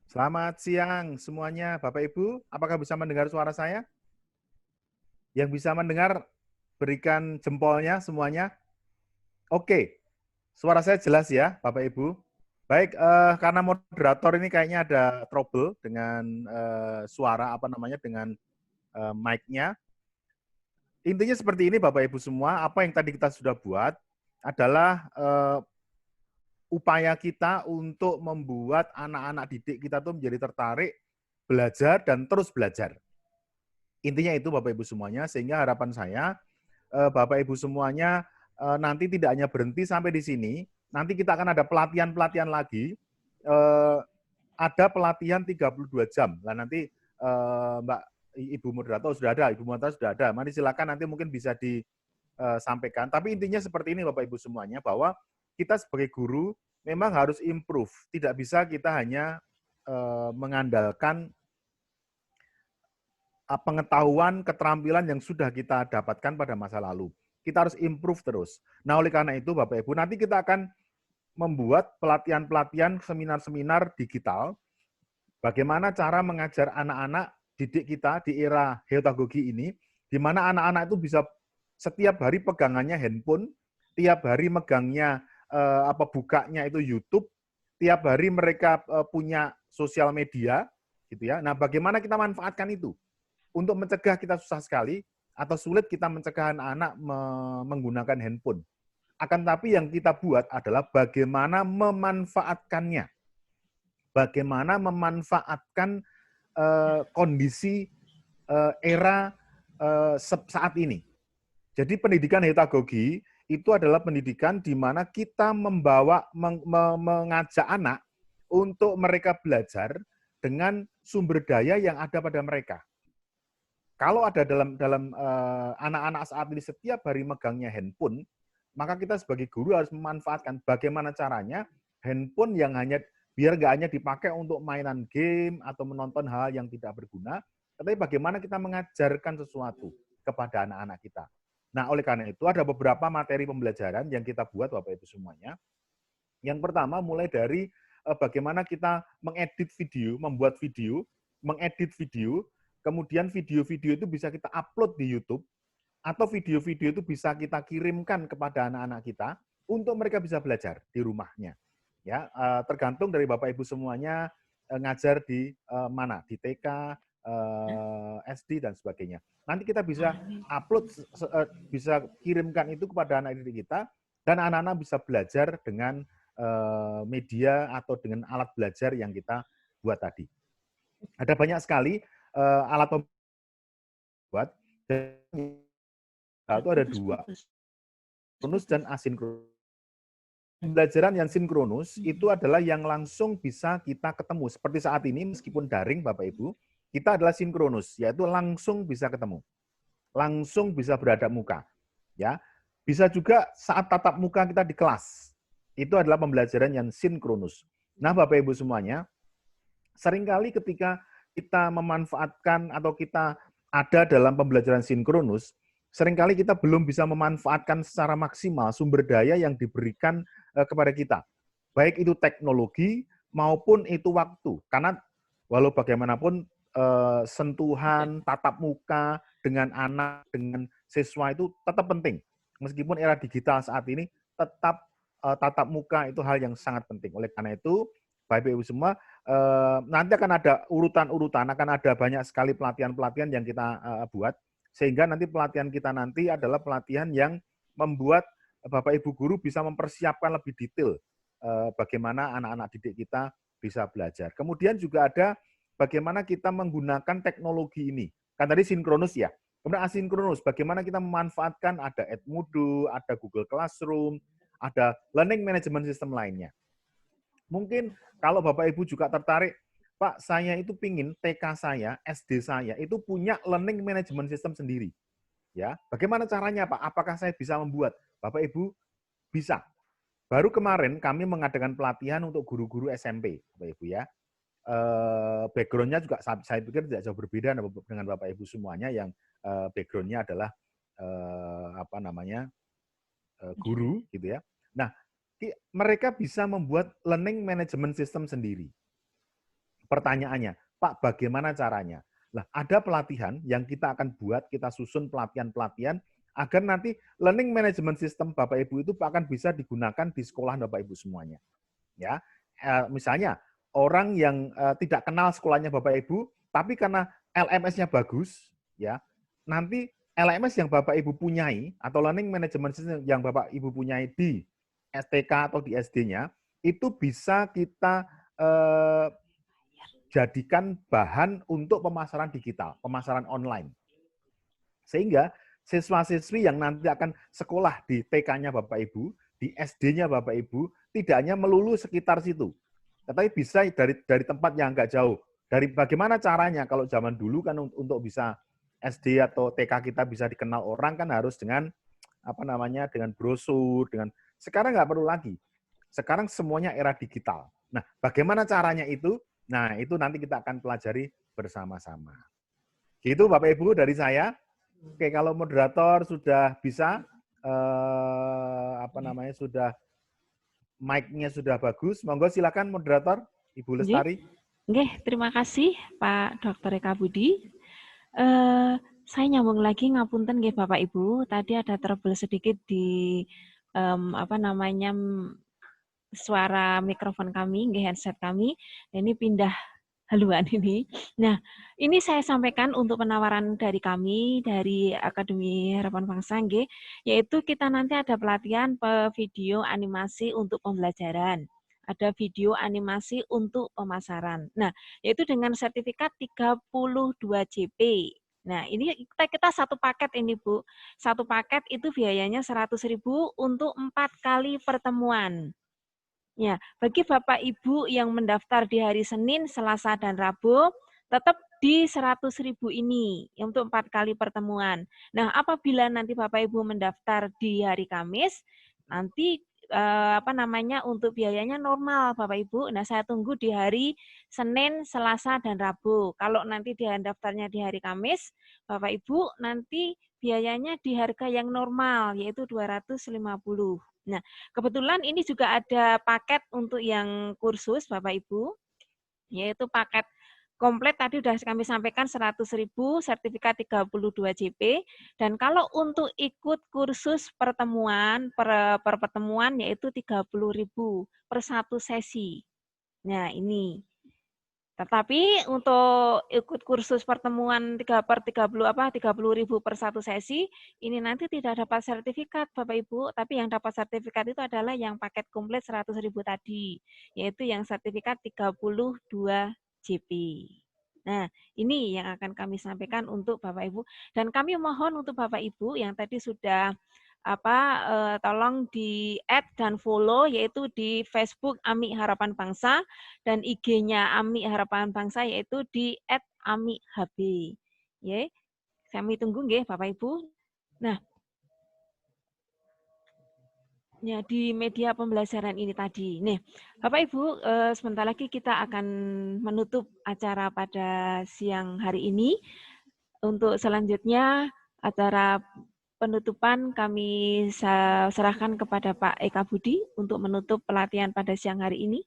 Selamat siang semuanya, Bapak Ibu. Apakah bisa mendengar suara saya? Yang bisa mendengar, berikan jempolnya semuanya. Oke, suara saya jelas ya, Bapak Ibu. Baik, karena moderator ini kayaknya ada trouble dengan suara, dengan mic-nya. Intinya seperti ini, Bapak Ibu semua. Apa yang tadi kita sudah buat adalah upaya kita untuk membuat anak-anak didik kita tuh menjadi tertarik, belajar, dan terus belajar. Intinya itu Bapak Ibu semuanya, sehingga harapan saya Bapak Ibu semuanya nanti tidak hanya berhenti sampai di sini, nanti kita akan ada pelatihan-pelatihan lagi, ada pelatihan 32 jam. Nah nanti Mbak Ibu Moderator sudah ada, mari silakan nanti mungkin bisa disampaikan. Tapi intinya seperti ini Bapak Ibu semuanya, bahwa kita sebagai guru memang harus improve, tidak bisa kita hanya mengandalkan pengetahuan, keterampilan yang sudah kita dapatkan pada masa lalu. Kita harus improve terus. Nah, oleh karena itu, Bapak Ibu, nanti kita akan membuat pelatihan-pelatihan, seminar-seminar digital, bagaimana cara mengajar anak-anak didik kita di era heutagogi ini, di mana anak-anak itu bisa setiap hari pegangannya handphone, tiap hari megangnya bukanya itu YouTube, tiap hari mereka punya sosial media, gitu ya. Nah, bagaimana kita manfaatkan itu? Untuk mencegah kita susah sekali, atau sulit kita mencegah anak-anak menggunakan handphone. Akan tapi yang kita buat adalah bagaimana memanfaatkannya. Bagaimana memanfaatkan kondisi era saat ini. Jadi pendidikan heutagogi itu adalah pendidikan di mana kita mengajak anak untuk mereka belajar dengan sumber daya yang ada pada mereka. Kalau ada dalam anak-anak saat ini setiap hari megangnya handphone, maka kita sebagai guru harus memanfaatkan bagaimana caranya handphone yang biar nggak hanya dipakai untuk mainan game atau menonton hal yang tidak berguna, tetapi bagaimana kita mengajarkan sesuatu kepada anak-anak kita. Nah, oleh karena itu ada beberapa materi pembelajaran yang kita buat Bapak Ibu semuanya. Yang pertama mulai dari bagaimana kita mengedit video, membuat video, mengedit video. Kemudian video-video itu bisa kita upload di YouTube, atau video-video itu bisa kita kirimkan kepada anak-anak kita untuk mereka bisa belajar di rumahnya. Ya, tergantung dari Bapak Ibu semuanya ngajar di mana, di TK, SD dan sebagainya. Nanti kita bisa upload, bisa kirimkan itu kepada anak didik kita, dan anak-anak bisa belajar dengan media atau dengan alat belajar yang kita buat tadi. Ada banyak sekali alat pembuat, itu ada 2, sinkronus dan asinkronus. Pembelajaran yang sinkronus itu adalah yang langsung bisa kita ketemu. Seperti saat ini, meskipun daring Bapak Ibu, kita adalah sinkronus, yaitu langsung bisa ketemu. Langsung bisa beradab muka. Ya, bisa juga saat tatap muka kita di kelas. Itu adalah pembelajaran yang sinkronus. Nah, Bapak Ibu semuanya, seringkali ketika kita memanfaatkan atau kita ada dalam pembelajaran sinkronus, seringkali kita belum bisa memanfaatkan secara maksimal sumber daya yang diberikan kepada kita. Baik itu teknologi maupun itu waktu. Karena walau bagaimanapun sentuhan, tatap muka dengan anak, dengan siswa itu tetap penting. Meskipun era digital saat ini, tetap tatap muka itu hal yang sangat penting. Oleh karena itu, Bapak Ibu semua, nanti akan ada urutan-urutan, akan ada banyak sekali pelatihan-pelatihan yang kita buat, sehingga nanti pelatihan kita nanti adalah pelatihan yang membuat Bapak Ibu guru bisa mempersiapkan lebih detail bagaimana anak-anak didik kita bisa belajar. Kemudian juga ada bagaimana kita menggunakan teknologi ini. Kan tadi sinkronus ya. Kemudian asinkronus, bagaimana kita memanfaatkan ada Edmodo, ada Google Classroom, ada learning management system lainnya. Mungkin kalau Bapak Ibu juga tertarik, Pak, saya itu pingin TK saya, SD saya itu punya learning management system sendiri. Ya, bagaimana caranya, Pak? Apakah saya bisa membuat? Bapak Ibu bisa. Baru kemarin kami mengadakan pelatihan untuk guru-guru SMP, Bapak Ibu ya. Background-nya juga saya pikir tidak jauh berbeda dengan Bapak Ibu semuanya yang background-nya adalah guru gitu ya. Nah, mereka bisa membuat learning management system sendiri. Pertanyaannya, Pak, bagaimana caranya? Nah, ada pelatihan yang kita akan buat, kita susun pelatihan-pelatihan agar nanti learning management system Bapak Ibu itu akan bisa digunakan di sekolah Bapak Ibu semuanya. Ya, misalnya orang yang tidak kenal sekolahnya Bapak Ibu, tapi karena LMS-nya bagus, ya, nanti LMS yang Bapak Ibu punyai atau learning management system yang Bapak Ibu punyai di STK atau di SD-nya, itu bisa kita jadikan bahan untuk pemasaran digital, pemasaran online. Sehingga siswa-siswi yang nanti akan sekolah di TK-nya Bapak Ibu, di SD-nya Bapak Ibu, tidak hanya melulu sekitar situ, tetapi bisa dari tempat yang nggak jauh. Dari bagaimana caranya kalau zaman dulu kan untuk bisa SD atau TK kita bisa dikenal orang kan harus dengan apa namanya dengan brosur, dengan sekarang nggak perlu lagi. Sekarang semuanya era digital. Nah, bagaimana caranya itu? Nah, itu nanti kita akan pelajari bersama-sama. Gitu Bapak Ibu dari saya. Oke, kalau moderator sudah bisa apa namanya sudah mic-nya sudah bagus, monggo silakan moderator Ibu Lestari.
Nggih, terima kasih Pak Dr. Eka Budi. Saya nyambung lagi ngapunten nggih Bapak Ibu, tadi ada trouble sedikit di apa namanya suara mikrofon kami, nggih headset kami. Ini pindah haluan ini. Nah, ini saya sampaikan untuk penawaran dari kami, dari Akademi Harapan Bangsa, nggih, yaitu kita nanti ada pelatihan video animasi untuk pembelajaran. Ada video animasi untuk pemasaran. Nah, yaitu dengan sertifikat 32 JP. Nah, ini kita satu paket ini, Bu. Satu paket itu biayanya 100.000 untuk 4 kali pertemuan. Ya, bagi Bapak Ibu yang mendaftar di hari Senin, Selasa, dan Rabu, tetap di 100.000 ini untuk 4 kali pertemuan. Nah, apabila nanti Bapak Ibu mendaftar di hari Kamis, nanti apa namanya untuk biayanya normal Bapak Ibu. Nah, saya tunggu di hari Senin, Selasa, dan Rabu. Kalau nanti dia daftarnya di hari Kamis, Bapak Ibu nanti biayanya di harga yang normal yaitu 250. Nah, kebetulan ini juga ada paket untuk yang kursus Bapak Ibu, yaitu paket komplit tadi sudah kami sampaikan 100.000, sertifikat 32 JP, dan kalau untuk ikut kursus pertemuan, per pertemuan yaitu 30.000 per satu sesi. Nah, ini. Tetapi untuk ikut kursus pertemuan 30.000 per satu sesi, ini nanti tidak dapat sertifikat Bapak Ibu, tapi yang dapat sertifikat itu adalah yang paket komplit 100.000 tadi, yaitu yang sertifikat 32 JP. Nah, ini yang akan kami sampaikan untuk Bapak Ibu, dan kami mohon untuk Bapak Ibu yang tadi sudah tolong di add dan follow yaitu di Facebook Ami Harapan Bangsa dan IG-nya Ami Harapan Bangsa yaitu di @AmiHB. Ya, kami tunggu nggih Bapak Ibu. Nah, ya di media pembelajaran ini tadi. Nih, Bapak Ibu, sebentar lagi kita akan menutup acara pada siang hari ini. Untuk selanjutnya acara penutupan kami serahkan kepada Pak Eka Budi untuk menutup pelatihan pada siang hari ini.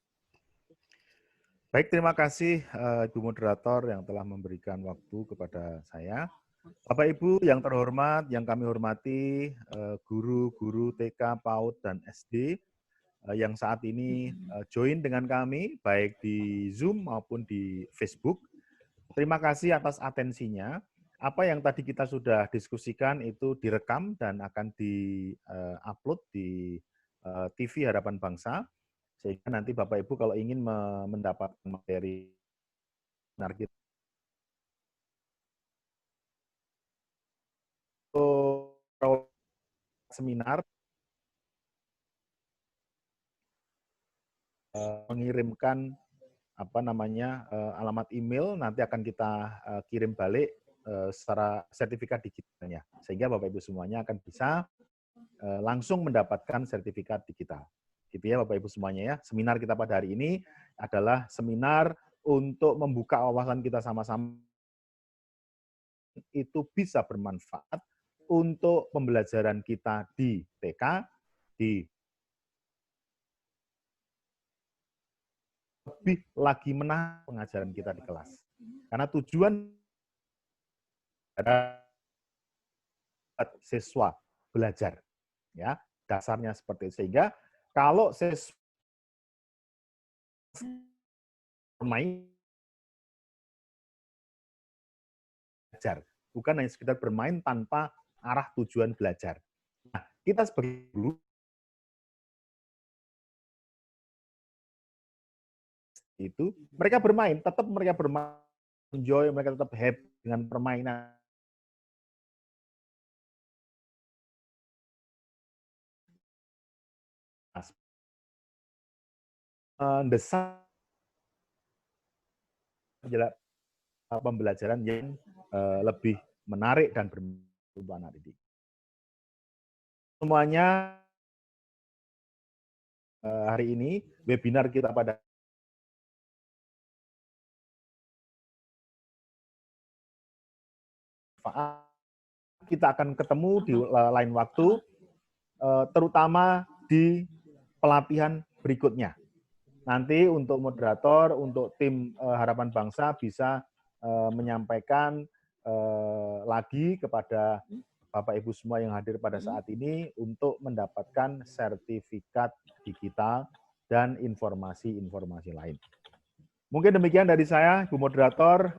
Baik, terima kasih Ibu Moderator yang telah memberikan waktu kepada saya. Bapak Ibu yang terhormat, yang kami hormati, guru-guru TK, PAUD, dan SD yang saat ini join dengan kami, baik di Zoom maupun di Facebook. Terima kasih atas atensinya. Apa yang tadi kita sudah diskusikan itu direkam dan akan di-upload di TV Harapan Bangsa, sehingga nanti Bapak Ibu kalau ingin mendapatkan materi benar kita seminar mengirimkan apa namanya alamat email, nanti akan kita kirim balik secara sertifikat digitalnya, sehingga Bapak Ibu semuanya akan bisa langsung mendapatkan sertifikat digital. Gitu ya Bapak Ibu semuanya ya. Seminar kita pada hari ini adalah seminar untuk membuka wawasan kita sama-sama, itu bisa bermanfaat untuk pembelajaran kita di TK, di lebih lagi menarik pengajaran kita di kelas. Karena tujuan adalah siswa belajar, ya dasarnya seperti itu. Sehingga kalau siswa bermain belajar, bukan hanya sekedar bermain tanpa arah tujuan belajar. Nah, kita sebagai guru itu mereka bermain, tetap mereka bermain, enjoy, mereka tetap happy dengan permainan. mendesak pembelajaran yang lebih menarik dan bermanfaat untuk anak didik. Semuanya hari ini webinar kita pada kita akan ketemu di lain waktu, terutama di pelatihan berikutnya. Nanti untuk moderator, untuk tim Harapan Bangsa bisa menyampaikan lagi kepada Bapak Ibu semua yang hadir pada saat ini untuk mendapatkan sertifikat digital dan informasi-informasi lain. Mungkin demikian dari saya, Ibu Moderator.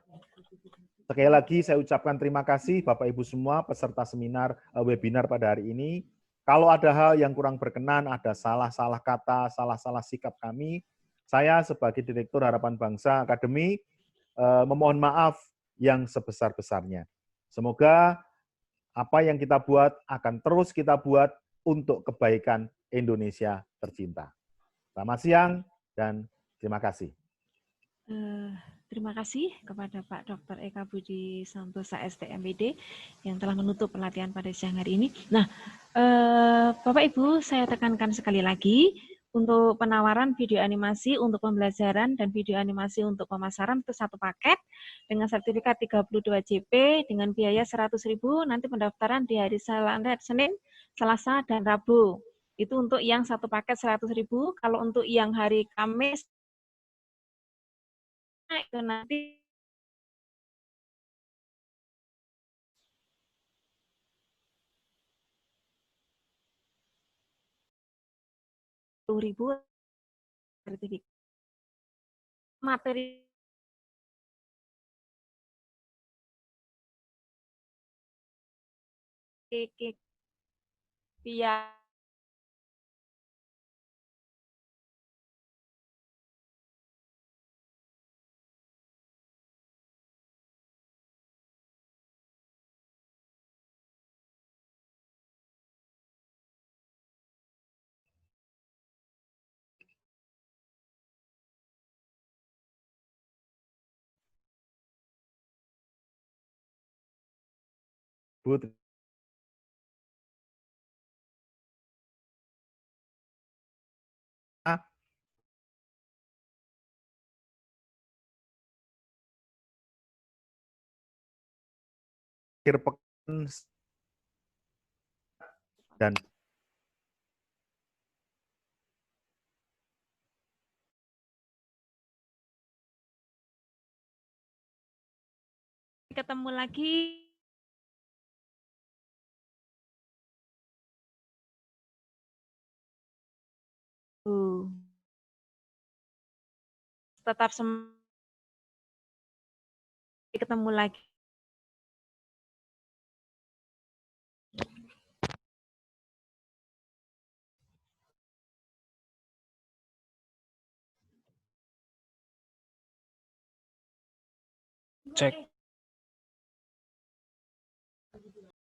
Sekali lagi saya ucapkan terima kasih Bapak Ibu semua peserta seminar webinar pada hari ini. Kalau ada hal yang kurang berkenan, ada salah-salah kata, salah-salah sikap kami, saya sebagai Direktur Harapan Bangsa Akademi memohon maaf yang sebesar-besarnya. Semoga apa yang kita buat akan terus kita buat untuk kebaikan Indonesia tercinta. Selamat siang dan terima kasih.
Terima kasih kepada Pak Dr. Eka Budi Santosa STMPD yang telah menutup pelatihan pada siang hari ini. Nah, Bapak Ibu, saya tekankan sekali lagi untuk penawaran video animasi untuk pembelajaran dan video animasi untuk pemasaran itu satu paket dengan sertifikat 32 JP dengan biaya 100.000. Nanti pendaftaran di hari Senin, Selasa, dan Rabu. Itu untuk yang satu paket 100.000. Kalau untuk yang hari Kamis itu nanti ribu sertifikat materi via
Bu, akhir pekan dan
ketemu lagi tetap ketemu lagi.
Cek.